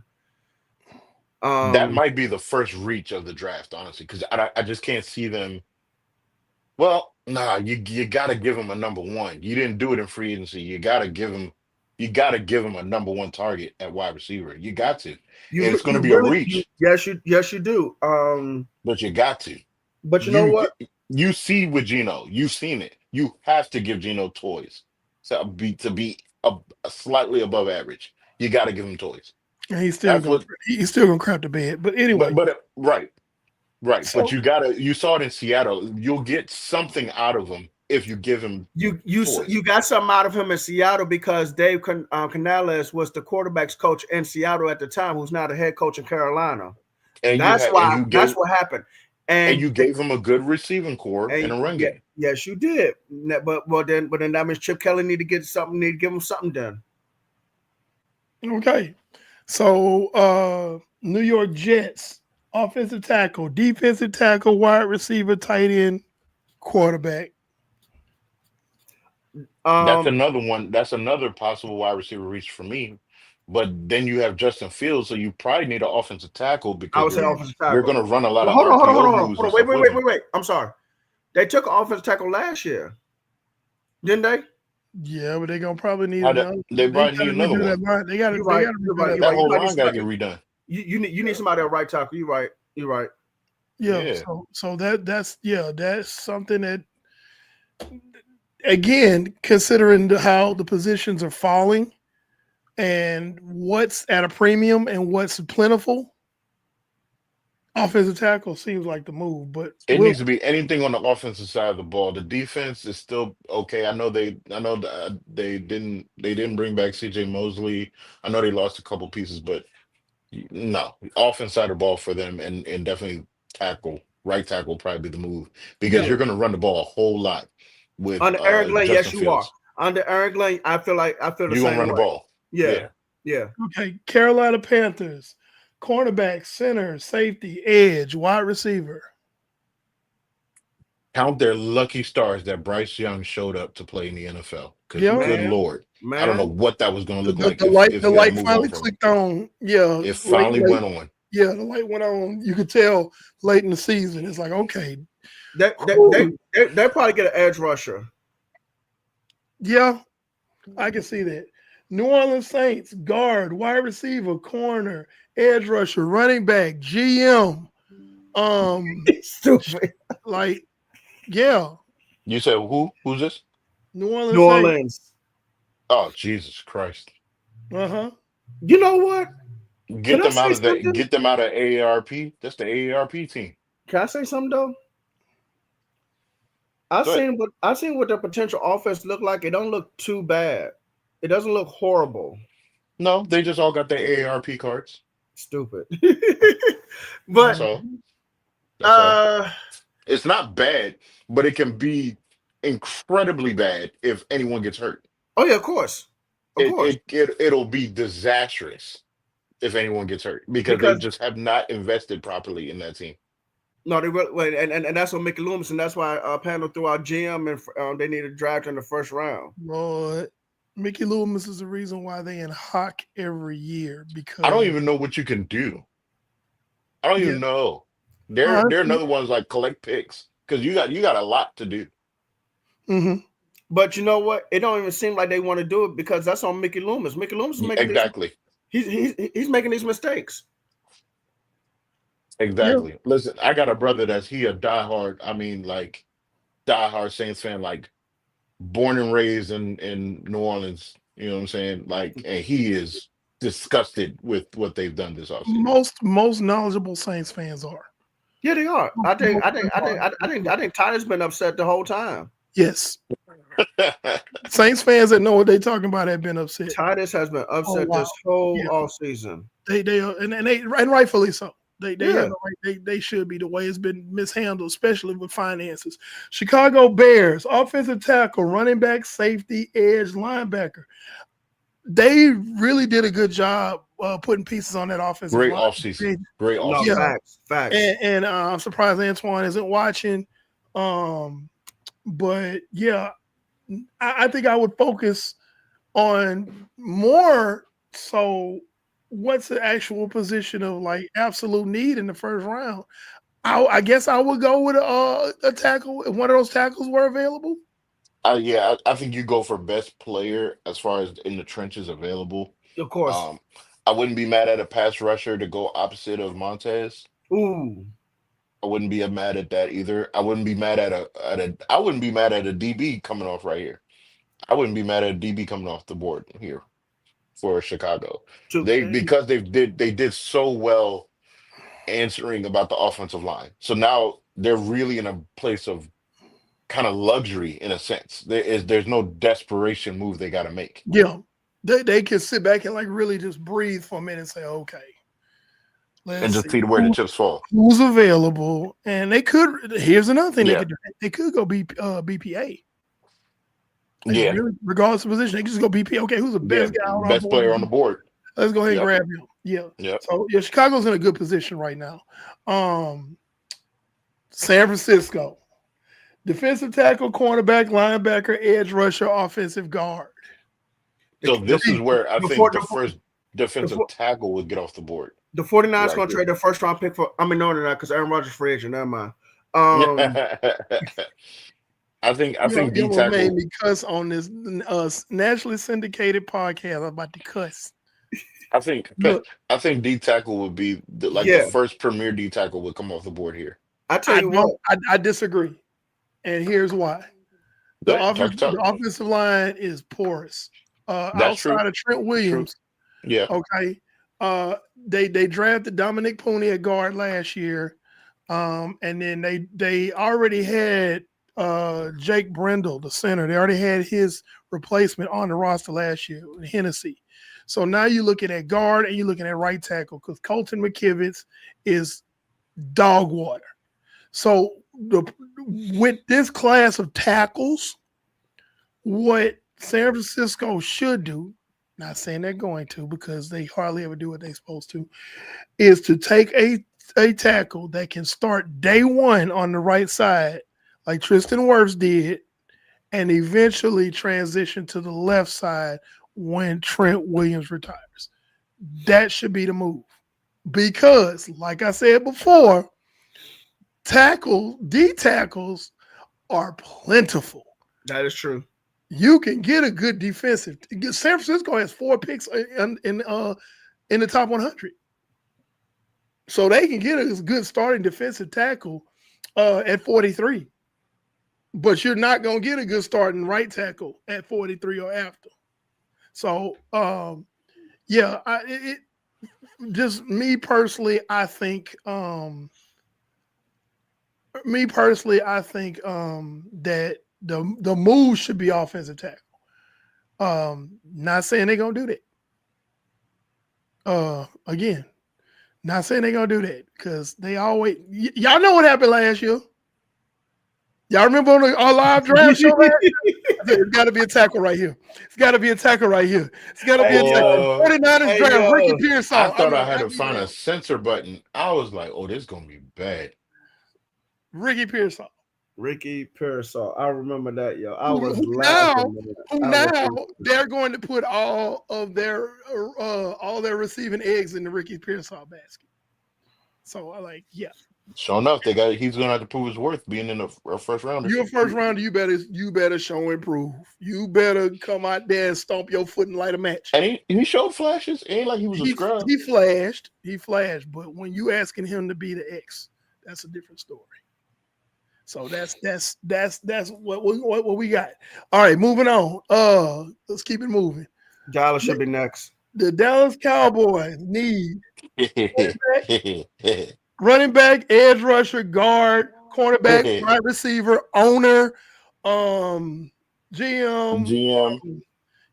That might be the first reach of the draft, honestly, because I just can't see them. Well, nah, you got to give him a number one. You didn't do it in free agency. You got to give him a number one target at wide receiver. You got to. It's going to be a reach. Yes, you do. But you got to. But you know what? You see with Geno, you've seen it. You have to give Geno toys to be a slightly above average. You got to give him toys. And he's still gonna crap the bed. But anyway, right. So, but you saw it in Seattle. You'll get something out of him if you give him. You got something out of him in Seattle because Dave Canales was the quarterback's coach in Seattle at the time, who's now the head coach in Carolina. And that's what happened. And you gave him a good receiving core and a run game. Yes, you did. But then that means Chip Kelly need to give him something done. Okay. So New York Jets, offensive tackle, defensive tackle, wide receiver, tight end, quarterback. That's another one. That's another possible wide receiver reach for me. But then you have Justin Fields, so you probably need an offensive tackle because you're going to run a lot of RPO moves. Wait. I'm sorry. They took an offensive tackle last year, didn't they? Yeah, but they're going to probably need another one. They got to that whole line got to get redone. You need somebody at right tackle. You're right. Yeah. So that's something that, again, considering how the positions are falling and what's at a premium and what's plentiful, offensive tackle seems like the move. But it needs to be anything on the offensive side of the ball. The defense is still okay. I know they didn't bring back CJ Mosley. I know they lost a couple pieces, but no, offense side of the ball for them and definitely right tackle probably be the move because you're going to run the ball a whole lot with under Eric Glenn. Yes, you Fields. are under Eric Glenn. I feel the you're same. You're going to run the ball. Yeah. Okay, Carolina Panthers, cornerback, center, safety, edge, wide receiver. Count their lucky stars that Bryce Young showed up to play in the NFL. Because good Lord, I don't know what that was going to look like. The light finally clicked on. Yeah, it finally went on. Yeah, the light went on. You could tell late in the season. It's like, okay, they probably get an edge rusher. Yeah, I can see that. New Orleans Saints, guard, wide receiver, corner, edge rusher, running back, GM. Stupid. Like, yeah. You said who? Who's this? New Orleans. Oh, Jesus Christ. Uh-huh. You know what? Can Get I them out say of that. something? Get them out of AARP. That's the AARP team. Can I say something though? But I've seen what their potential offense look like. It don't look too bad. It doesn't look horrible. no, they just all got their AARP cards. Stupid. That's But all. That's all. uh It's not bad, but it can be incredibly bad if anyone gets hurt. oh yeah, of course. Of course. It'll be disastrous if anyone gets hurt because they Because just have not invested properly in that team. no, they really well, and that's what Mickey Loomis, and that's why Pando threw out GM and they need a draft in the first round. Lord, Mickey Loomis is the reason why they in Hawk every year I because don't even know what you can do. I don't yeah, even know. uh, There are another ones like collect picks because you got a lot to do. mm-hmm. But you know what? It don't even seem like they want to do it because that's on Mickey Loomis. Mickey Loomis is making these Exactly. he's making these mistakes. Yeah, Exactly. Listen, I got a brother that's he a diehard. I mean, like diehard Saints fan, like born and raised in New Orleans. You know what I'm saying? Like, and he is disgusted with what they've done this offseason. most knowledgeable Saints fans are. Yeah, they are. I think Tyler's been upset the whole time. Yes, Saints fans that know what they're talking about have been upset. Titus has been Oh upset wow, this whole yeah, off season. they and rightfully so. They Yeah, have the right. They should be the way it's been mishandled, especially with finances. Chicago Bears offensive tackle, running back, safety, edge, linebacker. They really did a good job putting pieces on that offensive Great line. offseason. Great no Yeah, offseason. facts. and I'm surprised Antoine isn't watching. But yeah, I think I would focus on more so what's the actual position of like absolute need in the first round. I guess I would go with a tackle if one of those tackles were available. Yeah, I think you go for best player as far as in the trenches available. Of course. Um, I wouldn't be mad at a pass rusher to go opposite of Montez. Ooh, I wouldn't be mad at that either. I wouldn't be mad at a I wouldn't be mad at a DB coming off right here. I wouldn't be mad at a DB coming off the board here for Chicago. to They because they did so well answering about the offensive line. So now they're really in a place of kind of luxury in a sense. There's no desperation move they got to make. Yeah, they can sit back and like really just breathe for a minute and say, okay, And let's just see see where the chips fall. who's available. And they could. Here's another thing they Yeah. could do. They could go BPA. Like Yeah. really, regardless of position, they can just go BP. Okay, who's the Yeah. best guy on our Best board? player on the board. Let's go ahead and Yep. grab him. Yeah. Yep. So yeah, Chicago's in a good position right now. San Francisco, defensive tackle, cornerback, linebacker, edge rusher, offensive guard. So this is where I before- think the first defensive before- tackle would get off the board. the 49ers Right going to there. trade their first round pick for. I mean, no, they're not because Aaron Rodgers free agent. Never mind. I think You D almost made tackle. me cuss on this nationally syndicated podcast. I'm about to cuss. I think Look. D tackle would be the Yeah. first premier D tackle would come off the board here. I tell you what, I disagree, and here's why. The, the offensive line is porous. That's true. Outside of Trent Williams, Yeah. okay. They drafted Dominic Pooney at guard last year, and then they already had Jake Brendel, the center. They already had his replacement on the roster last year, Hennessy. So now you're looking at guard and you're looking at right tackle because Colton McKivitz is dog water. So with this class of tackles, what San Francisco should do, not saying they're going to because they hardly ever do what they're supposed to, is to take a tackle that can start day one on the right side, like Tristan Wirfs did, and eventually transition to the left side when Trent Williams retires. That should be the move. Because, like I said before, D tackles are plentiful. that is true. You can get a good defensive. San Francisco has 4 picks in the top 100. So they can get a good starting defensive tackle at 43. But you're not going to get a good starting right tackle at 43 or after. So Yeah, just me personally, I think that the move should be offensive tackle. Not saying they're gonna do that. Again, not saying they're gonna do that because they always y'all know what happened last year. Y'all remember on our live draft show last year? It's got to be a tackle right here. It's got to be a tackle right here. It's got to be a tackle. 49ers draft Ricky Pearsall. I thought I had to find a censor button. I was like, oh, this is gonna be bad. Ricky Pearsall. Ricky Pearsall. I remember that, yo. I was now they're going to put all their receiving eggs in the Ricky Pearsall basket. So I like, yeah. Sure enough, he's gonna have to prove his worth being in a first rounder. You're a first rounder, you better show and prove. You better come out there and stomp your foot and light a match. And he showed flashes. It ain't like he was a scrub. He flashed, but when you asking him to be the X, that's a different story. So that's what we got. All right, moving on. Let's keep it moving. Dallas should be next. The Dallas Cowboys need running back, edge rusher, guard, cornerback, wide receiver, owner, GM.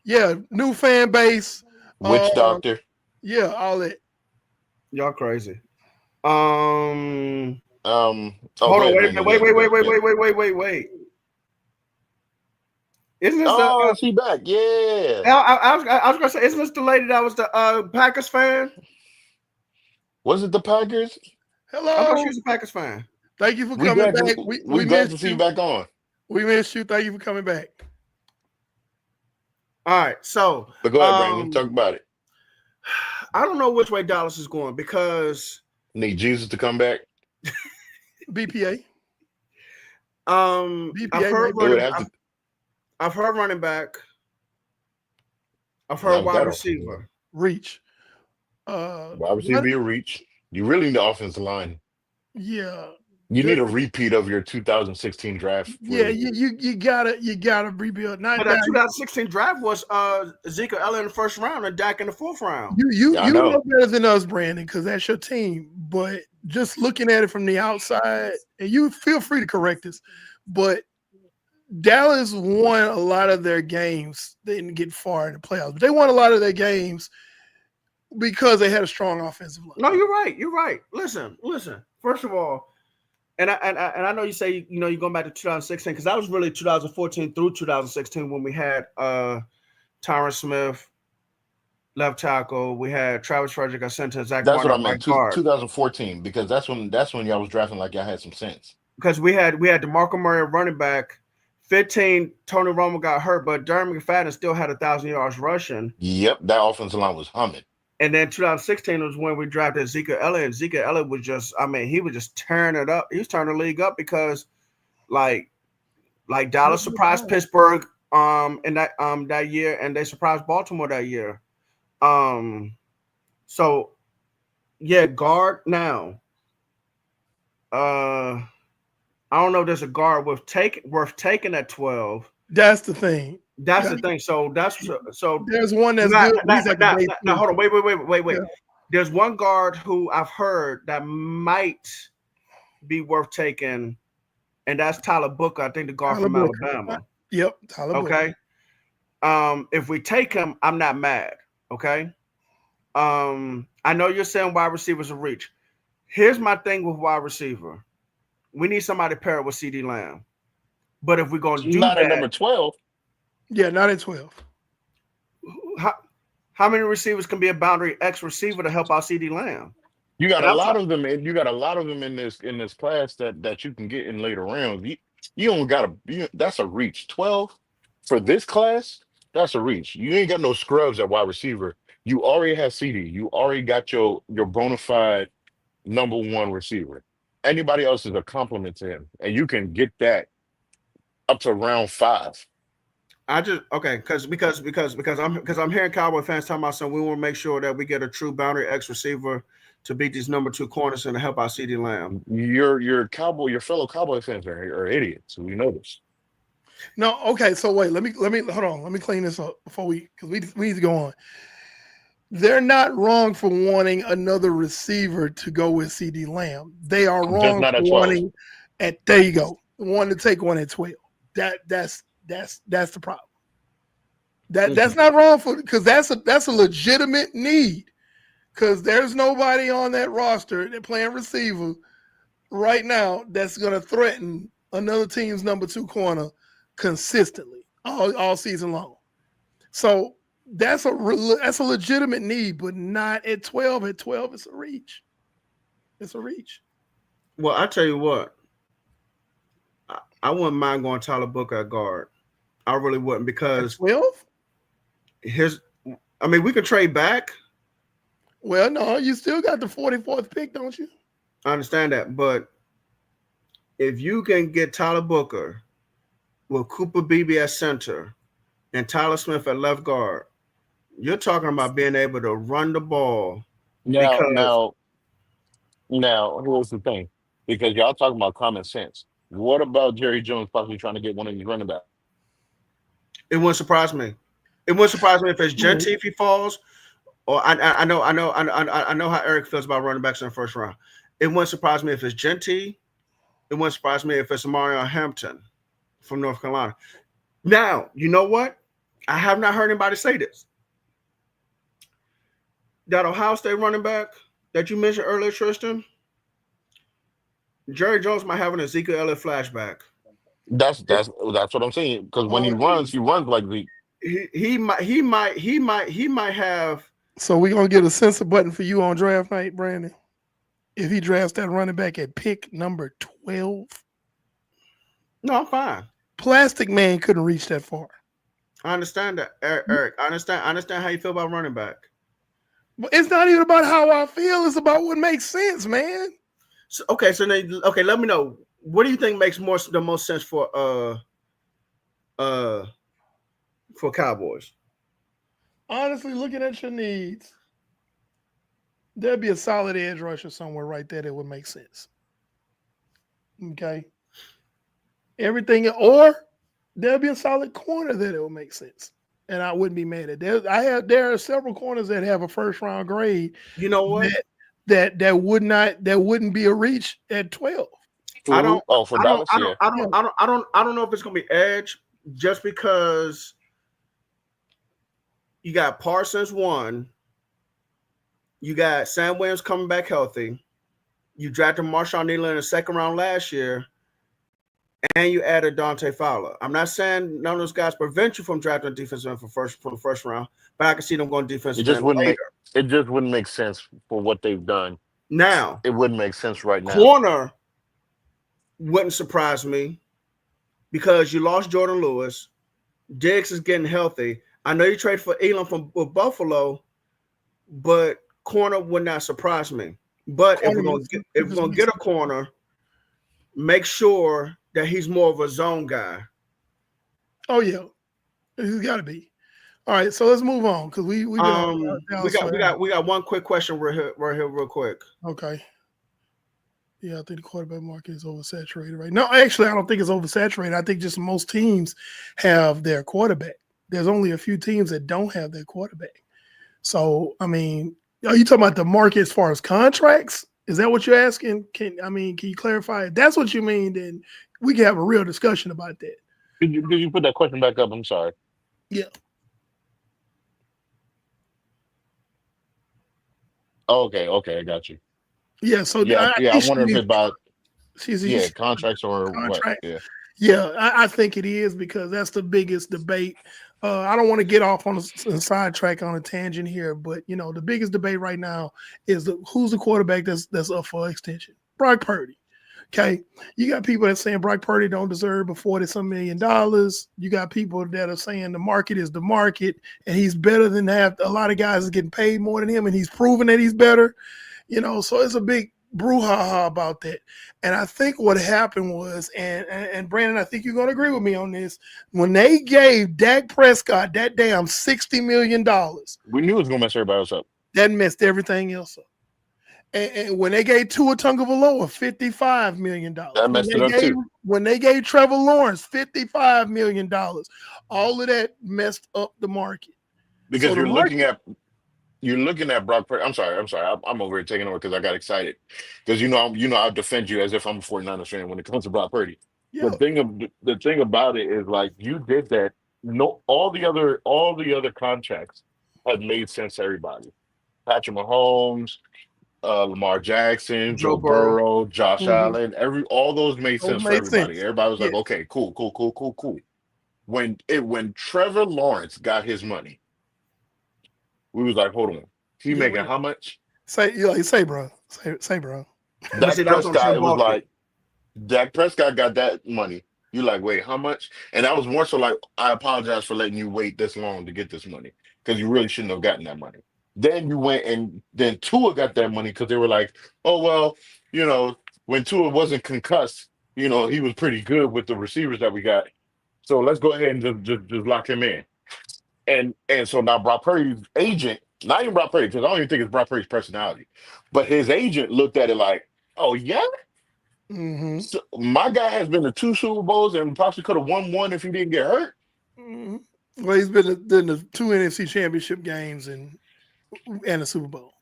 Yeah, new fan base. Witch doctor. Yeah, all that. Y'all crazy. Hold on, wait. Isn't this she back? Yeah. I was gonna say, isn't this the lady that was the Packers fan? Was it the Packers? Hello. I thought she was a Packers fan. Thank you for coming back. We glad to see you back on. We missed you. Thank you for coming back. All right, so but go ahead, Brandon. Talk about it. I don't know which way Dallas is going because need Jesus to come back. BPA. BPA. I've heard running back. I've heard wide receiver. Reach. Wide receiver be a reach. You really need the offensive line. Yeah. You need a repeat of your 2016 draft. Yeah, you gotta rebuild. But that 2016 draft was Ezekiel Elliott in the first round and Dak in the fourth round. You know better than us, Brandon, because that's your team. But just looking at it from the outside, and you feel free to correct us, but Dallas won a lot of their games. They didn't get far in the playoffs, but they won a lot of their games because they had a strong offensive line. No, you're right. You're right. Listen. First of all, and I know you say you're going back to 2016 because that was really 2014 through 2016 when we had Tyron Smith left tackle. We had Travis Frederick at center. Zach. That's what I meant. 2014 because that's when y'all was drafting like y'all had some sense. Because we had DeMarco Murray at running back. 15, Tony Romo got hurt, but Darren McFadden still had 1,000 yards rushing. Yep, that offensive line was humming. And then 2016 was when we drafted Ezekiel Elliott. And Ezekiel Elliott was just, he was just tearing it up. He was turning the league up because, like Dallas surprised Pittsburgh in that year, and they surprised Baltimore that year. So yeah, guard now. I don't know if there's a guard worth taking at 12. That's the thing. That's the thing. So there's one that's good. Now hold on. Wait. Yeah. There's one guard who I've heard that might be worth taking, and that's Tyler Booker. I think the guard from Alabama. Yep, Tyler Booker. Okay. If we take him, I'm not mad. Okay. I know you're saying wide receivers a reach. Here's my thing with wide receiver. We need somebody to pair it with CeeDee Lamb. But if we're going to do not that, at number 12. Yeah, not at 12. How many receivers can be a boundary X receiver to help out CeeDee Lamb? You got a lot of them. You got a lot of them in this class that you can get in later rounds. You don't got that's a reach. 12 for this class. That's a reach. You ain't got no scrubs at wide receiver. You already have CeeDee. You already got your bona fide number one receiver. Anybody else is a compliment to him, and you can get that up to round 5. Because I'm hearing Cowboy fans talking about something. We want to make sure that we get a true boundary X receiver to beat these number 2 corners and to help out CeeDee Lamb. Your fellow Cowboy fans are idiots. We know this. No, okay. So wait, let me hold on. Let me clean this up because we need to go on. they're not wrong for wanting another receiver to go with CD Lamb. They are Just wrong not for at 12. wanting there you go. Wanting to take one at 12. That's the problem. That's not wrong for because that's a legitimate need. Because there's nobody on that roster that playing receiver right now that's gonna threaten another team's number 2 corner consistently all season long. So that's a legitimate need, but not at 12. At 12, it's a reach. It's a reach. Well, I tell you what, I wouldn't mind going Tyler Booker at guard. I really wouldn't because 12? we could trade back. Well, no, you still got the 44th pick, don't you? I understand that, but if you can get Tyler Booker with Cooper Beebe at center and Tyler Smith at left guard, you're talking about being able to run the ball. Now, here's the thing, because y'all talking about common sense. What about Jerry Jones possibly trying to get one of these running backs? It wouldn't surprise me. It wouldn't surprise me if it's Genty if he falls. Or I know how Eric feels about running backs in the first round. It wouldn't surprise me if it's Genty. It wouldn't surprise me if it's Mario Hampton from North Carolina. Now, you know what? I have not heard anybody say this. That Ohio State running back that you mentioned earlier, Tristan, Jerry Jones might have an Ezekiel Elliott flashback. That's what I'm saying. Because when he runs like the he might have. So we're gonna get a censor button for you on draft night, Brandon. If he drafts that running back at pick number 12. No, I'm fine. Plastic Man couldn't reach that far. I understand that, Eric. I understand how you feel about running back. But it's not even about how I feel. It's about what makes sense, man. So, let me know. What do you think makes the most sense for Cowboys? Honestly, looking at your needs, there'd be a solid edge rusher somewhere right there that would make sense. Okay. Everything, or there'll be a solid corner that it would make sense. And I wouldn't be mad at that. There are several corners that have a first round grade. You know what? That wouldn't be a reach at 12. I don't know if it's gonna be edge just because you got Parsons 1, you got Sam Williams coming back healthy, you drafted Marshawn Neal in the second round last year, and you added Dante Fowler. I'm not saying none of those guys prevent you from drafting a defensive end from the first round, but I can see them going defensive end later. It just wouldn't make sense for what they've done. Now, it wouldn't make sense right now. Corner wouldn't surprise me because you lost Jordan Lewis. Diggs is getting healthy. I know you traded for Elam with Buffalo, but corner would not surprise me. But if we're gonna get a corner, make sure that he's more of a zone guy. Oh yeah, he's got to be. All right, so let's move on because we got one quick question right here real quick. Okay. Yeah, I think the quarterback market is oversaturated right now. No, actually, I don't think it's oversaturated. I think just most teams have their quarterback. There's only a few teams that don't have their quarterback. So, I mean, are you talking about the market as far as contracts? Is that what you're asking? Can you clarify? If that's what you mean, then we can have a real discussion about that. Did you put that question back up? I'm sorry. Yeah. Okay, I got you. Yeah, so I wonder if it's about contracts or contract. what. Yeah, I think it is because that's the biggest debate. I don't want to get off on a sidetrack on a tangent here, but the biggest debate right now is who's the quarterback that's up for extension. Brock Purdy. Okay, you got people that saying Brock Purdy don't deserve $40-some million. You got people that are saying the market is the market, and he's better than a lot of guys are getting paid more than him, and he's proven that he's better. So it's a big brouhaha about that. And I think what happened was, and Brandon, I think you're going to agree with me on this, when they gave Dak Prescott that damn $60 million. We knew it was going to mess everybody else up. That messed everything else up. And when they gave Tua Tagovailoa $55 million. That messed it up too. When they gave Trevor Lawrence $55 million, all of that messed up the market. Because you're looking at you're looking at Brock Purdy. I'm sorry. I'm over here taking over because I got excited because I'll defend you as if I'm a 49ers fan when it comes to Brock Purdy. Yeah. The thing about it is like you did that. No, all the other contracts had made sense to everybody. Patrick Mahomes, Lamar Jackson, Joe Joe Burrow. Burrow, Josh Mm-hmm. Allen, all those made Those sense for made everybody. sense. Everybody was Yeah. like, okay, cool, cool, cool, cool, cool. When Trevor Lawrence got his money, we was like, hold on, he Yeah. making how much? Say, bro. Say, bro. But see, Dak that was on Prescott, Trent it was Baalke. like Dak Prescott got that money. You like, wait, how much? And that was more so like, I apologize for letting you wait this long to get this money because you really shouldn't have gotten that money. Then you went and then Tua got that money because they were like, oh well, you know, when Tua wasn't concussed, he was pretty good with the receivers that we got. So let's go ahead and just lock him in. And so now Brock Purdy's agent, not even Brock Purdy, because I don't even think it's Brock Purdy's personality, but his agent looked at it like, oh yeah, Mm-hmm. so my guy has been to two Super Bowls and possibly could have won one if he didn't get hurt. Mm-hmm. Well, he's been in the two NFC championship games and a Super Bowl.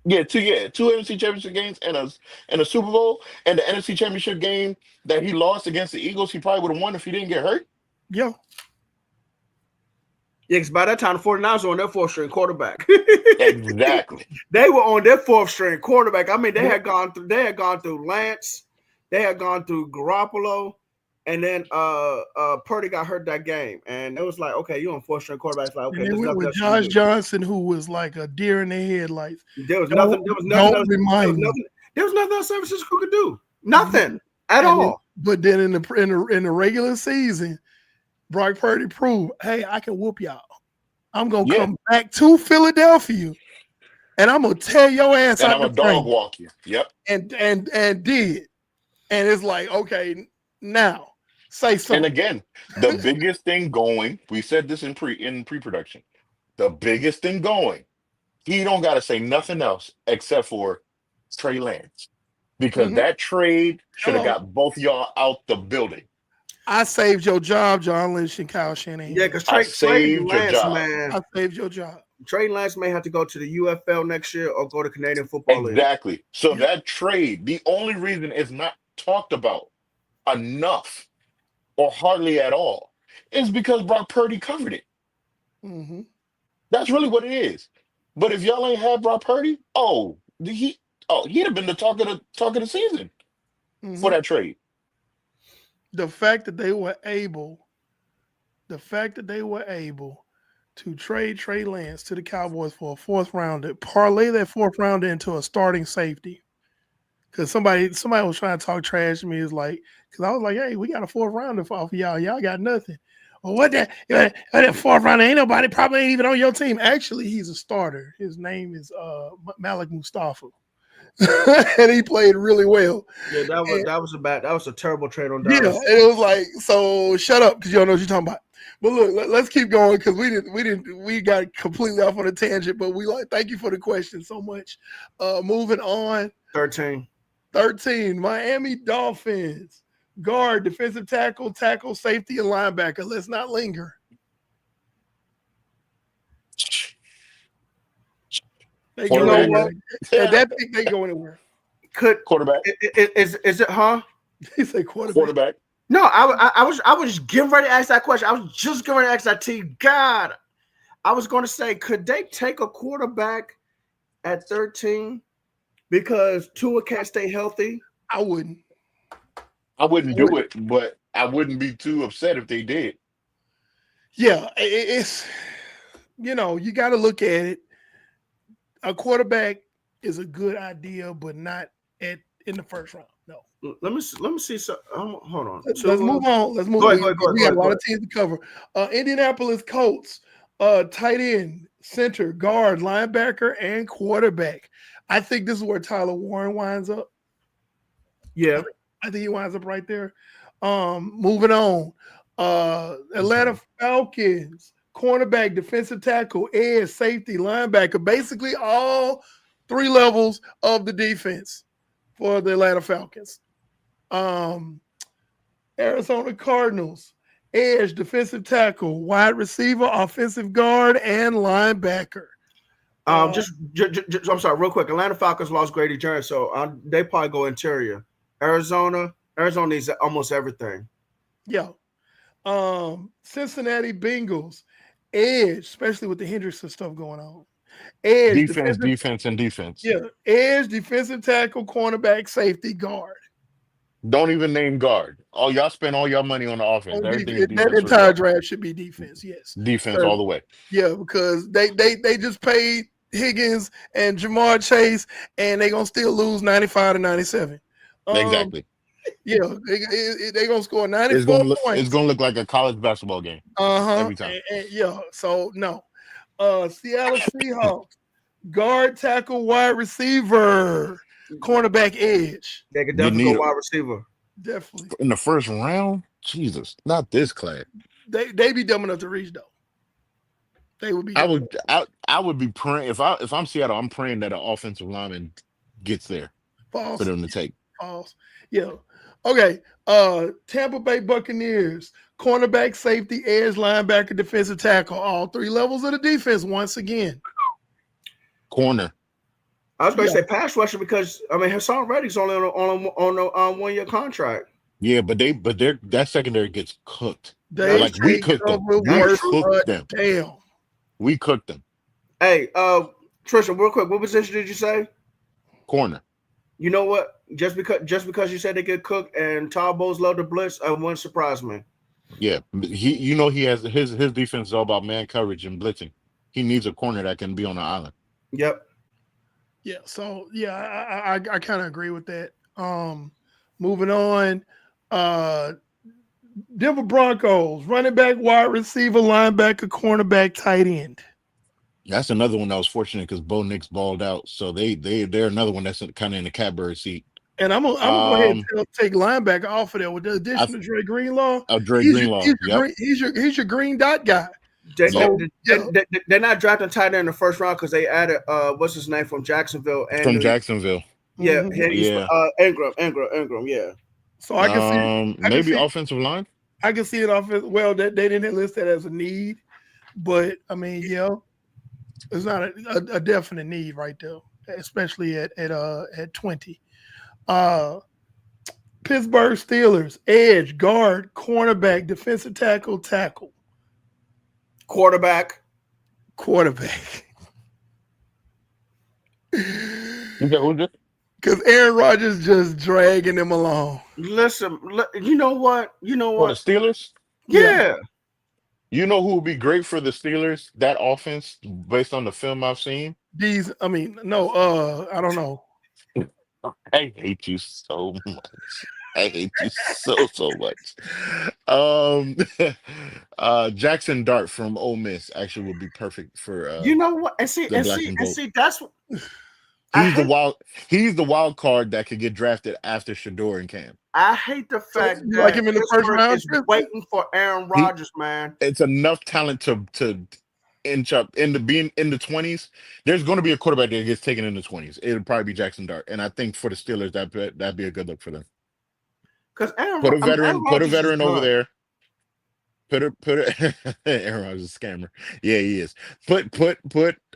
Yeah. Two NFC Championship games and a Super Bowl, and the NFC Championship game that he lost against the Eagles, he probably would have won if he didn't get hurt. Yeah. Yeah, because by that time, the 49ers were on their fourth string quarterback. Exactly. They were on their fourth string quarterback. I mean, they had gone through Lance, they had gone through Garoppolo, and then Purdy got hurt that game. And it was like, okay, you're on fourth string quarterback. It's like, okay, And there's then nothing with else you can Josh do. Johnson, who was like a deer in the headlights. There was nothing else. There was nothing else San Francisco could do. Nothing at all. But then in the regular season, Brock Purdy proved, hey, I can whoop y'all. I'm gonna come back to Philadelphia, and I'm gonna tear your ass and out. I'm a dog walk you. Yep. And did, and it's like, okay, now say something. And again, the biggest thing going, we said this in pre-production. The biggest thing going, he don't got to say nothing else except for Trey Lance, because that trade should have got both y'all out the building. I saved your job, John Lynch and Kyle Shanahan. Yeah, because I saved your job. Man, I saved your job. Trey Lance may have to go to the UFL next year or go to Canadian Football League. Exactly. So that trade, the only reason it's not talked about enough or hardly at all is because Brock Purdy covered it. Mm-hmm. That's really what it is. But if y'all ain't had Brock Purdy, he'd have been the talk of the season for that trade. The fact that they were able to trade Trey Lance to the Cowboys for a fourth rounder, parlay that fourth rounder into a starting safety. Because somebody was trying to talk trash to me. Is like, because I was like, hey, we got a fourth rounder off of y'all. Y'all got nothing. Well, what that fourth rounder ain't nobody, probably ain't even on your team. Actually, he's a starter. His name is Malik Mustafa. And he played really well. Yeah, that was a terrible trade on Dallas. Dallas. Yeah, and it was like, so shut up because you don't know what you're talking about. But look, let's keep going because we got completely off on a tangent. But thank you for the question so much. Moving on. 13, Miami Dolphins guard, defensive tackle, safety, and linebacker. Let's not linger. They go anywhere. That pick they go anywhere. Quarterback? Is it? Huh? He said quarterback. Quarterback. No, I was getting ready to ask that question. I was just getting ready to ask that to you. God, I was going to say, could they take a quarterback at 13 because Tua can't stay healthy? I wouldn't do it, but I wouldn't be too upset if they did. Yeah, it's you got to look at it. A quarterback is a good idea, but not in the first round. No. Let me see. So, hold on. Let's move on. Go ahead. We got a lot of teams to cover. Indianapolis Colts, tight end, center, guard, linebacker, and quarterback. I think this is where Tyler Warren winds up. Yeah. I think he winds up right there. Moving on. Atlanta Falcons, cornerback, defensive tackle, edge, safety, linebacker, basically all three levels of the defense for the Atlanta Falcons. Arizona Cardinals, edge, defensive tackle, wide receiver, offensive guard, and linebacker. Uh, I'm sorry, real quick. Atlanta Falcons lost Grady Jarrett, so they probably go interior. Arizona needs almost everything. yeah. Cincinnati Bengals edge, especially with the Hendrickson stuff going on. Edge, defense, and defense. yeah, edge, defensive tackle, cornerback, safety, guard. Don't even name guard. Oh, y'all spend all your money on the offense. On Everything is defense. That defense for entire y'all. draft should be defense. Yes, Defense all the way. yeah, because they just paid Higgins and Jamar Chase, and they're gonna still lose 95 to 97. Exactly. Yeah, they gonna score 94 points. It's gonna look like a college basketball game. Every time. And yeah, so no. Seattle Seahawks, guard, tackle, wide receiver, cornerback, edge. They could definitely go wide receiver. Definitely. In the first round? Jesus, not this class. They be dumb enough to reach though. They would be. I would be praying if I'm Seattle, I'm praying that an offensive lineman gets there False. for them to take. False. Yeah. Okay. Tampa Bay Buccaneers, cornerback, safety, edge, linebacker, defensive tackle, all three levels of the defense once again. Corner. I was going to say pass rusher because Hassan Reddick's only on a 1 year contract. Yeah, but that secondary gets cooked. We cooked them. Damn. We cooked them. Hey, Trisha, real quick, what position did you say? Corner. You know what? Just because you said they get cooked and Talbot's love the blitz, it wouldn't surprise me. Yeah, he has his defense is all about man coverage and blitzing. He needs a corner that can be on the island. Yep. Yeah. So yeah, I kind of agree with that. Moving on. Denver Broncos, running back, wide receiver, linebacker, cornerback, tight end. That's another one that was fortunate because Bo Nix balled out, so they're another one that's kind of in the catbird seat. And I'm gonna go ahead and take linebacker off of there with the addition of Dre Greenlaw. Greenlaw. He's your green dot guy. They're not drafting tight end in the first round because they added what's his name from Jacksonville. Yeah, Ingram. Yeah. So I can see maybe offensive line. I can see it offensive. Well, they didn't list that as a need, but I mean, yeah, it's not a definite need right there, especially at 20. Pittsburgh Steelers, edge, guard, cornerback, defensive tackle. Quarterback. Because Aaron Rodgers just dragging them along. Listen, you know what? For the Steelers? Yeah. You know who would be great for the Steelers? That offense, based on the film I've seen? I don't know. I hate you so much. I hate you so much. Jackson Dart from Ole Miss actually would be perfect for you know what? And see, that's what he's the wild card that could get drafted after Shador and Cam. I hate the fact that like him in the first round is waiting for Aaron Rodgers, man. It's enough talent to inch up being in the 20s. There's going to be a quarterback that gets taken in the 20s. It'll probably be Jackson Dart, and I think for the Steelers that'd be a good look for them. Because put a veteran over there. Aaron Rodgers is a scammer. Yeah, he is. Put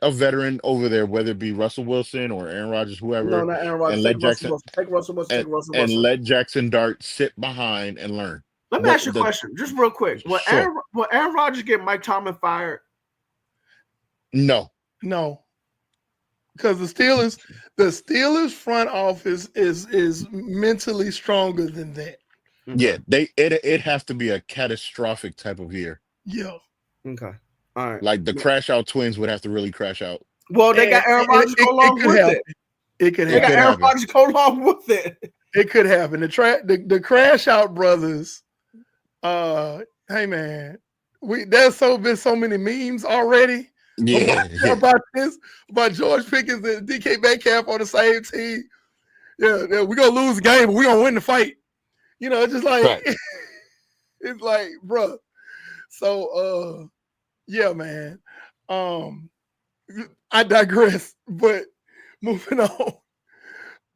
a veteran over there, whether it be Russell Wilson or Aaron Rodgers, whoever. No, not Aaron Rodgers. Take Russell Wilson. And let Jackson Dart sit behind and learn. Let me ask you a question, just real quick. Will Aaron Rodgers get Mike Tomlin fired? No. Because the Steelers front office is mentally stronger than that. Yeah, it has to be a catastrophic type of year. Yeah. Okay. All right. Like the crash out twins would have to really crash out. Well, they got Aaron Rodgers go along with it. It could happen. They got Aaron Rodgers go along with it. It could happen. The crash out brothers. Hey man, there's been so many memes already. Yeah. about George Pickens and DK Metcalf on the same team. Yeah, we're gonna lose the game, but we're gonna win the fight. You know, it's just like right. It's like, bro. So yeah, man. I digress, but moving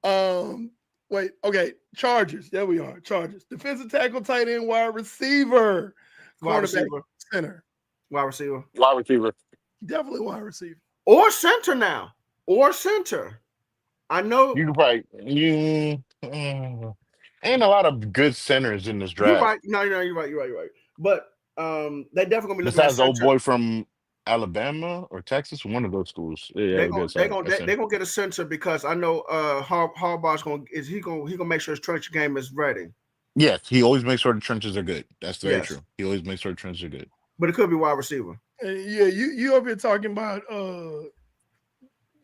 on. Wait, okay. Chargers. There we are. Chargers. Defensive tackle, tight end, wide receiver, cornerback, center. Wide receiver. Definitely wide receiver. or center now, or center. I know You could probably ain't a lot of good centers in this you're draft. right. No, you're right. You're right. But they definitely gonna be looking at Besides the old center. boy from Alabama or Texas, one of those schools. Yeah, have a good They center. gonna they gonna get a center because I know Harbaugh's gonna make sure his trench game is ready. Yes, he always makes sure the trenches are good. That's very Yes, true. He always makes sure the trenches are good. but it could be wide receiver. Yeah, you up here talking about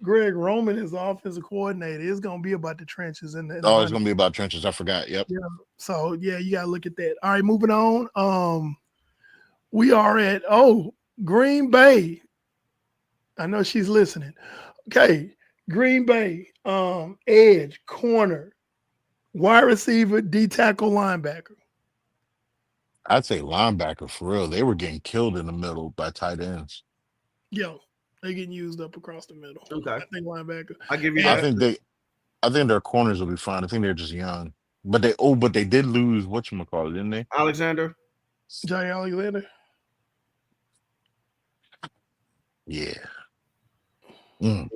Greg Roman is the offensive coordinator. It's gonna be about the trenches and the Oh, it's gonna be about trenches. I forgot. Yep. yeah. So yeah, you gotta look at that. All right, moving on. We are at Green Bay. I know she's listening. Okay, Green Bay, edge, corner, wide receiver, D tackle, linebacker. I'd say linebacker for real. They were getting killed in the middle by tight ends. Yo, they getting used up across the middle. Okay, I think linebacker. I give you I that. think their corners will be fine. I think they're just young. But they did lose whatchamacallit, didn't they? Alexander. Jay Alexander. Yeah. Mm.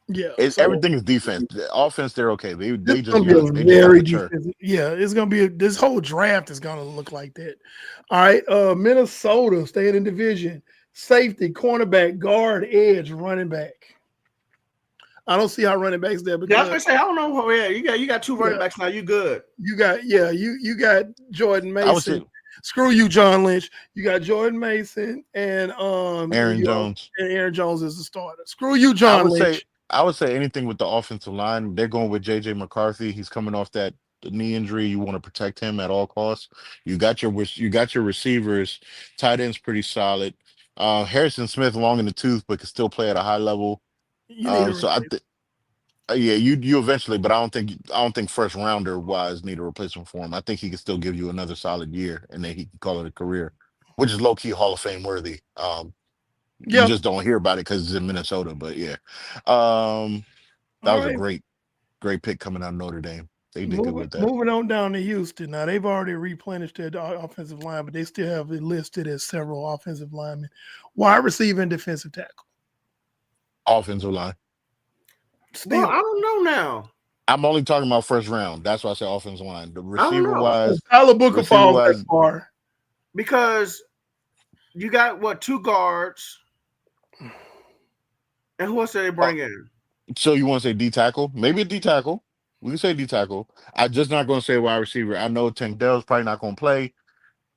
Yeah. Everything is defense. The offense, they're okay. They This just gonna be young. a They just very not mature. defensive. Yeah, it's gonna be this whole draft is gonna look like that. All right, Minnesota staying in division. Safety, cornerback, guard, edge, running back. I don't see how running backs there Yeah, I was gonna because say I don't know. Yeah, you got two running backs now. You good? you got you got Jordan I would say Mason. Screw you, John Lynch. You got Jordan Mason and Aaron Jones. and Aaron Jones is the starter. Screw you, John Lynch. I would say anything with the offensive line. They're going with JJ McCarthy. He's coming off that knee injury. You want to protect him at all costs. You got your receivers. Tight end's pretty solid. Harrison Smith long in the tooth, but can still play at a high level. You need So I think yeah, you eventually, but I don't think first rounder wise need a replacement for him. I think he can still give you another solid year, and then he can call it a career, which is low key Hall of Fame worthy. You just don't hear about it because it's in Minnesota, but yeah, that was a great pick coming out of Notre Dame. They did good with that. Moving on down to Houston. Now they've already replenished their offensive line, but they still have it listed as several offensive linemen. Wide receiver and defensive tackle. Offensive line. Well, I don't know now. I'm only talking about first round. That's why I say offensive line. The receiver wise, Tyler Booker falls that far because you got what, two guards, and who else did they bring in? So you want to say D tackle? Maybe a D tackle. We can say D tackle. I'm just not going to say wide receiver. I know Tank Dell's probably not going to play.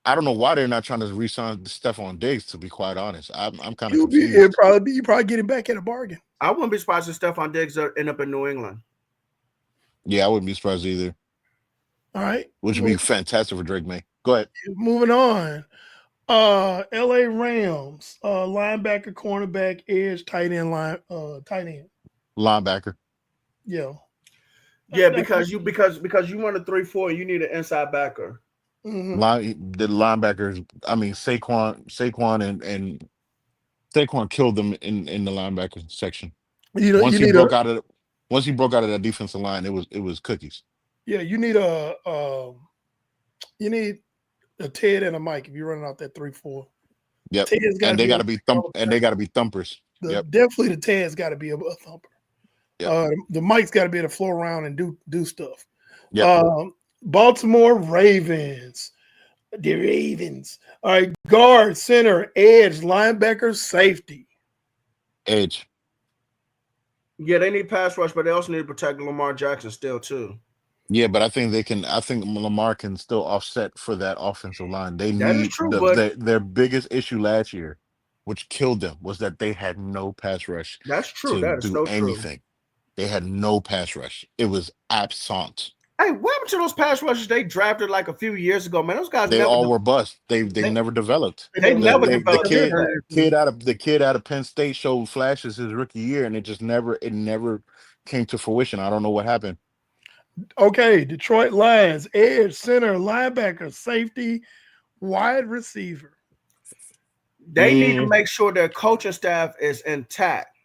I don't know why they're not trying to re-sign Stephon Diggs. To be quite honest, I'm kind of confused. You probably get him back at a bargain. I wouldn't be surprised if Stephon Diggs end up in New England. Yeah, I wouldn't be surprised either. All right, which would be fantastic for Drake May. Go ahead. Moving on. LA Rams, linebacker, cornerback, edge, tight end, linebacker. Yeah. Yeah, because you run a 3-4, you need an inside backer. Mm-hmm. The linebackers. I mean, Saquon and Saquon killed them in the linebacker section. Once he broke out of that defensive line, it was cookies. Yeah, you need a Ted and a Mike if you're running out that 3-4. Yep. And they got to be thumpers. Definitely the Ted's got to be a thumper. Yep. The Mike's got to be able to flow around and do stuff. Yep. Baltimore Ravens. The Ravens. All right, guard, center, edge, linebacker, safety. Edge. Yeah, they need pass rush, but they also need to protect Lamar Jackson still too. Yeah, but I think Lamar can still offset for that offensive line. They that need is true, their biggest issue last year, which killed them, was that they had no pass rush. That's true. To do anything. True. They had no pass rush. It was absent. Hey, what happened to those pass rushers they drafted like a few years ago, man? Those guys were bust. They never developed. They never developed. The kid out of Penn State showed flashes his rookie year, and it never came to fruition. I don't know what happened. Okay, Detroit Lions, edge, center, linebacker, safety, wide receiver. They need to make sure their coaching staff is intact.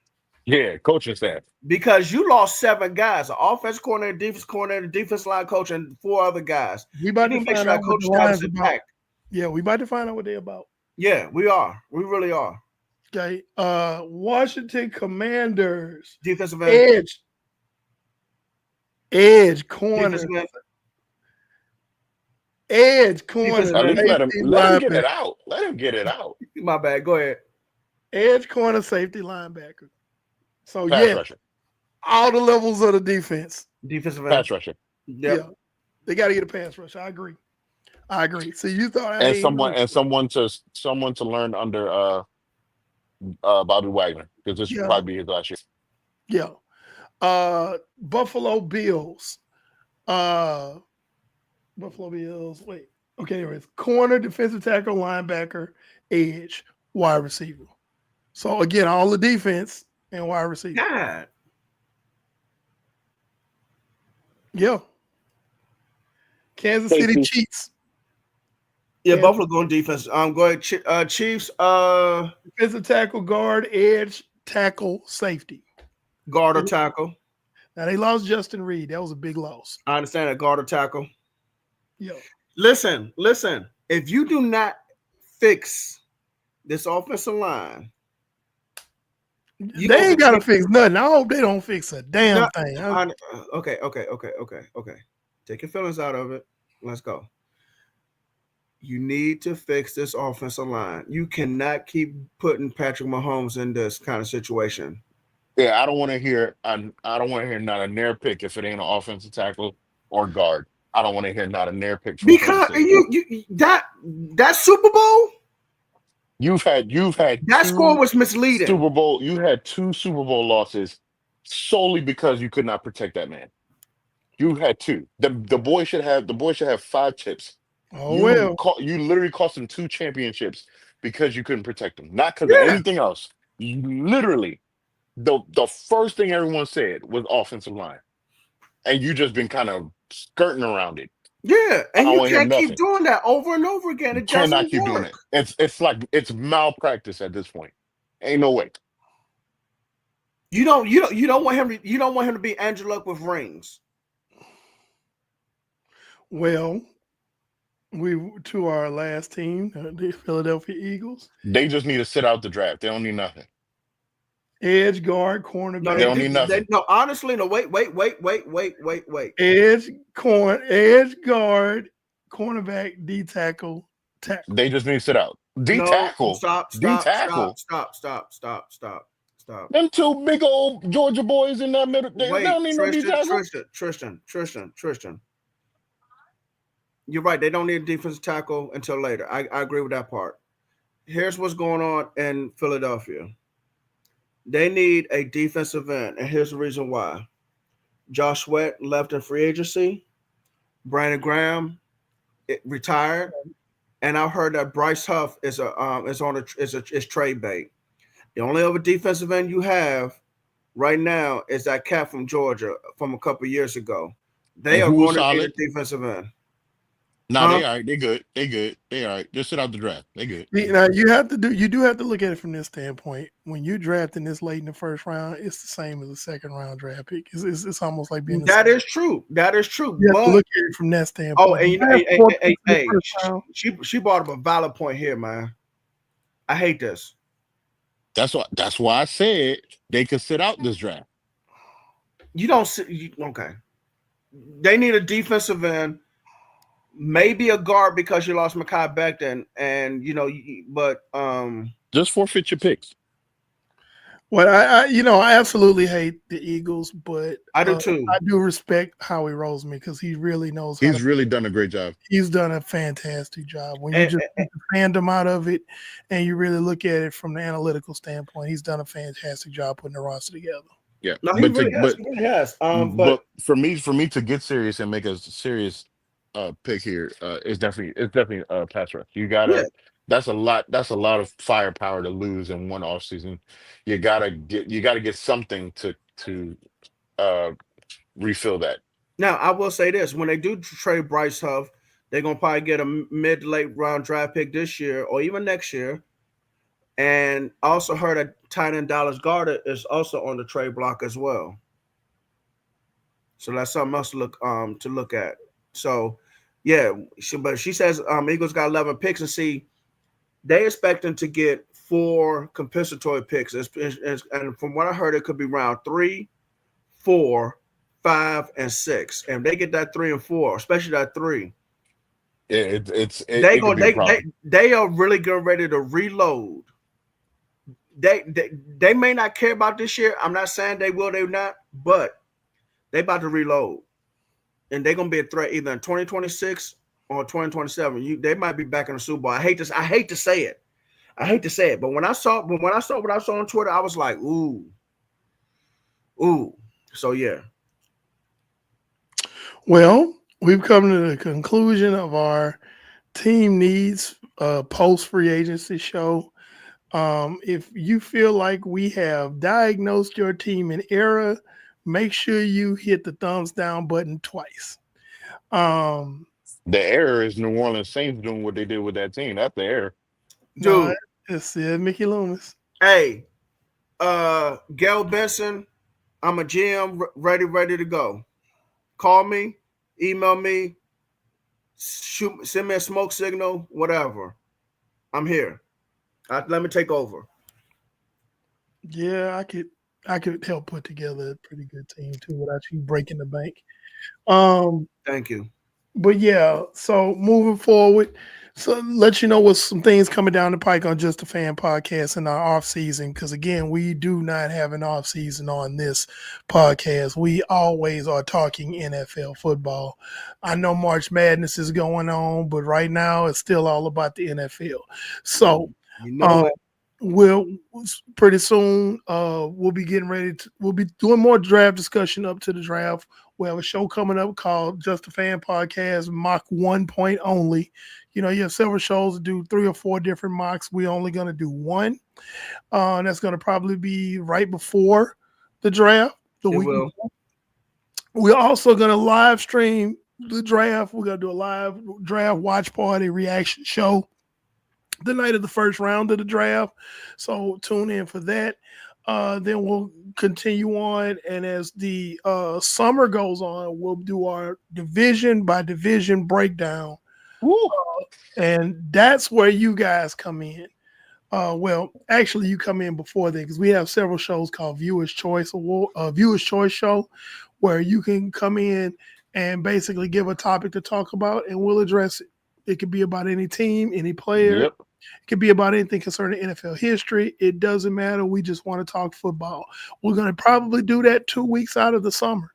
Yeah, coaching staff. Because you lost 7 guys: an offense coordinator, defense line coach, and 4 other guys. We about to find out what the Lions about. Yeah, we about to find out what they're about. Yeah, we are. We really are. Okay. Washington Commanders. Defensive end. Edge corner. Defensive end. Edge corner. Defensive At end. least Safety let him get linebacker. it out. Let him get it out. My bad. Go ahead. Edge corner, safety linebacker. So Pass yeah, rusher. all the levels of the defense. Defensive end. Pass rusher. Yep. Yeah, they got to get a pass rush. I agree. So you thought And someone to learn under Bobby Wagner, because this will probably be his last year. Yeah. Buffalo Bills. Buffalo Bills. Wait. Okay, anyways. Corner, defensive tackle, linebacker, edge, wide receiver. So again, all the defense and wide receiver. God. Yeah. Kansas City Chiefs. Yeah, Buffalo going defense. Go ahead. Chiefs. Defensive tackle, guard, edge, tackle, safety. Guard or tackle. Now they lost Justin Reed. That was a big loss. I understand that. Guard or tackle. Yeah. Listen. If you do not fix this offensive line, they ain't got to fix nothing. I hope they don't fix a damn thing. Okay. Take your feelings out of it. Let's go. You need to fix this offensive line. You cannot keep putting Patrick Mahomes in this kind of situation. Yeah, I don't want to hear. I don't want to hear not a near pick if it ain't an offensive tackle or guard. I don't want to hear not a near pick. Because that Super Bowl. You've had that score was misleading. Super Bowl. You had 2 Super Bowl losses solely because you could not protect that man. You had 2. The boy should have 5 chips. You literally cost him 2 championships because you couldn't protect him, not because of anything else. You literally, the first thing everyone said was offensive line, and you just been kind of skirting around it. Yeah, and you can't keep doing that over and over again. It cannot keep doing it. It's like it's malpractice at this point. Ain't no way. You don't want him. You don't want him to be Andrew Luck with rings. Well, to our last team, the Philadelphia Eagles. They just need to sit out the draft. They don't need nothing. Edge, guard, cornerback. No, they don't need nothing. Honestly, no. Wait. Edge, guard, cornerback, D tackle, tackle. They just need to sit out. D tackle. Stop. Them 2 big old Georgia boys in that middle. They don't need no D tackle. Tristan. You're right. They don't need a defensive tackle until later. I agree with that part. Here's what's going on in Philadelphia. They need a defensive end, and here's the reason why. Josh Sweat left in free agency. Brandon Graham retired, and I heard that Bryce Huff is trade bait. The only other defensive end you have right now is that cat from Georgia from a couple years ago. They are going to need a defensive end. No, they all right. They good. They all right. Just sit out the draft. They good. Now you do have to look at it from this standpoint. When you're drafting this late in the first round, it's the same as a second round draft pick. It's almost like being that is true. You have to look at it from that standpoint. Oh, and she brought up a valid point here, man. I hate this. That's why I said they could sit out this draft. You don't sit. Okay. They need a defensive end. Maybe a guard because you lost Mekhi Becton, and but just forfeit your picks. Well, I absolutely hate the Eagles, but I do too. I do respect Howie Roseman because he really knows. He's really done a great job. He's done a fantastic job. When you just take the fandom out of it, and you really look at it from the analytical standpoint, he's done a fantastic job putting the roster together. Yeah, no, he really has. But for me to get serious and make a serious pick here is definitely pass rush. You gotta that's a lot of firepower to lose in one offseason. You gotta get something to refill that. Now I will say this: when they do trade Bryce Huff, they're gonna probably get a mid-late round draft pick this year or even next year. And I also heard that tight end Dallas Goedert is also on the trade block as well. So that's something else to look at. So yeah, but she says Eagles got 11 picks, and see, they expecting to get 4 compensatory picks. And from what I heard, it could be round 3, 4, 5, and 6. And they get that 3 and 4, especially that 3. It could be a problem. They are really getting ready to reload. They may not care about this year. I'm not saying they will, they not, but they about to reload. And they're gonna be a threat either in 2026 or 2027. They might be back in the Super Bowl. I hate to say it. But when I saw what I saw on Twitter, I was like, ooh. So yeah. Well, we've come to the conclusion of our team needs post free agency show. If you feel like we have diagnosed your team in error, make sure you hit the thumbs down button twice. The error is New Orleans Saints doing what they did with that team. That's the error. Dude, no, it's Mickey Loomis. Hey, Gail Benson, I'm a GM ready to go. Call me, email me, send me a smoke signal, whatever. I'm here. Let me take over. Yeah, I could help put together a pretty good team too without you breaking the bank. Thank you. But yeah, so moving forward, so let you know what's some things coming down the pike on Just a Fan podcast in our off season. Because again, we do not have an off season on this podcast. We always are talking NFL football. I know March Madness is going on, but right now it's still all about the NFL. So we'll pretty soon we'll be getting ready to, we'll be doing more draft discussion up to the draft. We have a show coming up called Just a Fan Podcast, mock 1 point only. You know, you have several shows to do 3 or 4 different mocks. We're only going to do one. That's going to probably be right before the draft. We're also going to live stream the draft. We're going to do a live draft watch party reaction show the night of the first round of the draft. So tune in for that. Then we'll continue on. And as the summer goes on, we'll do our division by division breakdown. And that's where you guys come in. Well, actually, you come in before that because we have several shows called Viewers Choice Show, where you can come in and basically give a topic to talk about, and we'll address it. It could be about any team, any player. Yep. It could be about anything concerning NFL history. It doesn't matter. We just want to talk football. We're going to probably do that 2 weeks out of the summer.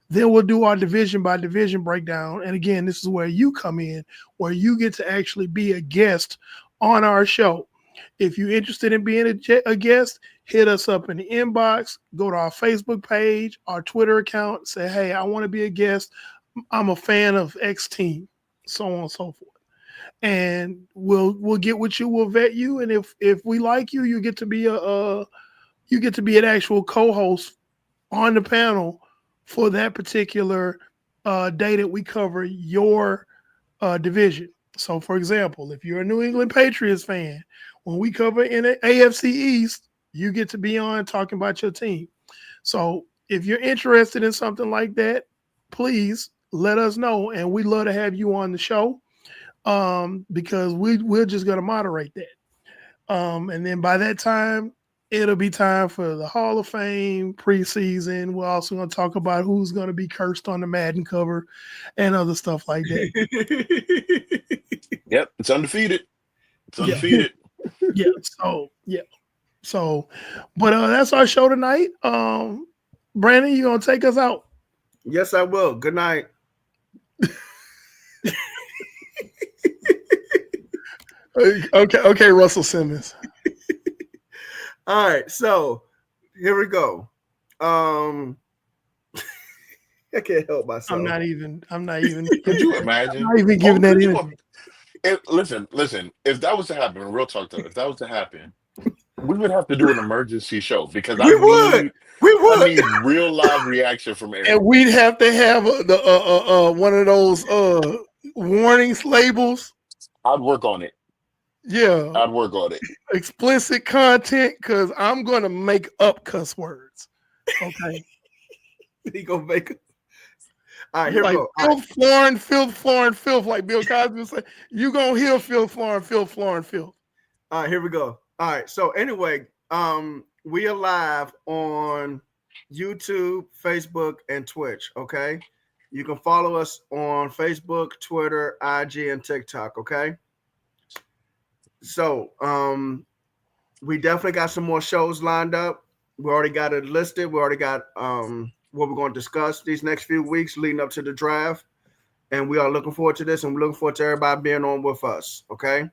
Then we'll do our division by division breakdown. And again, this is where you come in, where you get to actually be a guest on our show. If you're interested in being a guest, hit us up in the inbox, go to our Facebook page, our Twitter account, say, hey, I want to be a guest. I'm a fan of X team, so on and so forth. And we'll get with you, we'll vet you, and if we like you, you get to be an actual co-host on the panel for that particular day that we cover your division. So, for example, if you're a New England Patriots fan, when we cover in the AFC East, you get to be on talking about your team. So, if you're interested in something like that, please let us know, and we'd love to have you on the show. Because we're just going to moderate that. And then by that time, it'll be time for the Hall of Fame preseason. We're also going to talk about who's going to be cursed on the Madden cover and other stuff like that. Yep, it's undefeated. It's undefeated. So, but that's our show tonight. Brandon, you going to take us out? Yes, I will. Good night. Okay, Russell Simmons. All right, so here we go. I can't help myself. I'm not even. Could you imagine? I'm not even giving that energy. Listen. If that was to happen, real talk though, if that was to happen, we would have to do an emergency show because I need real live reaction from Aaron. And we'd have to have one of those warnings labels. I'd work on it. Yeah, I'd work on it. Explicit content, because I'm going to make up cuss words. Okay. He gonna make it. All right, here we go. Filth, filth, like Bill Cosby would say. You gonna hear filth, filth. All right, here we go. All right. So anyway, we are live on YouTube, Facebook, and Twitch. Okay. You can follow us on Facebook, Twitter, IG, and TikTok. Okay. So we definitely got some more shows lined up. We already got it listed. We already got what we're going to discuss these next few weeks leading up to the draft. And we are looking forward to this, and we're looking forward to everybody being on with us. Okay.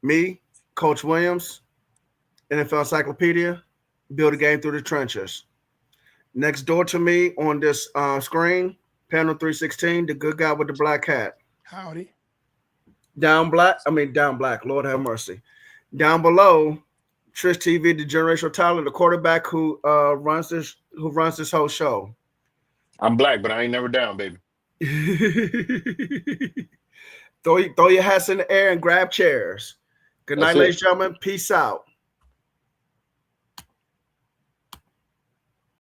Me, Coach Williams, NFL Encyclopedia, build a game through the trenches. Next door to me on this screen, panel 316, the good guy with the black hat. Howdy. Down black, Lord have mercy. Down below, Trish TV, the generational talent, the quarterback who runs this whole show. I'm black, but I ain't never down, baby. Throw your hats in the air and grab chairs. Good night, ladies and gentlemen. Peace out.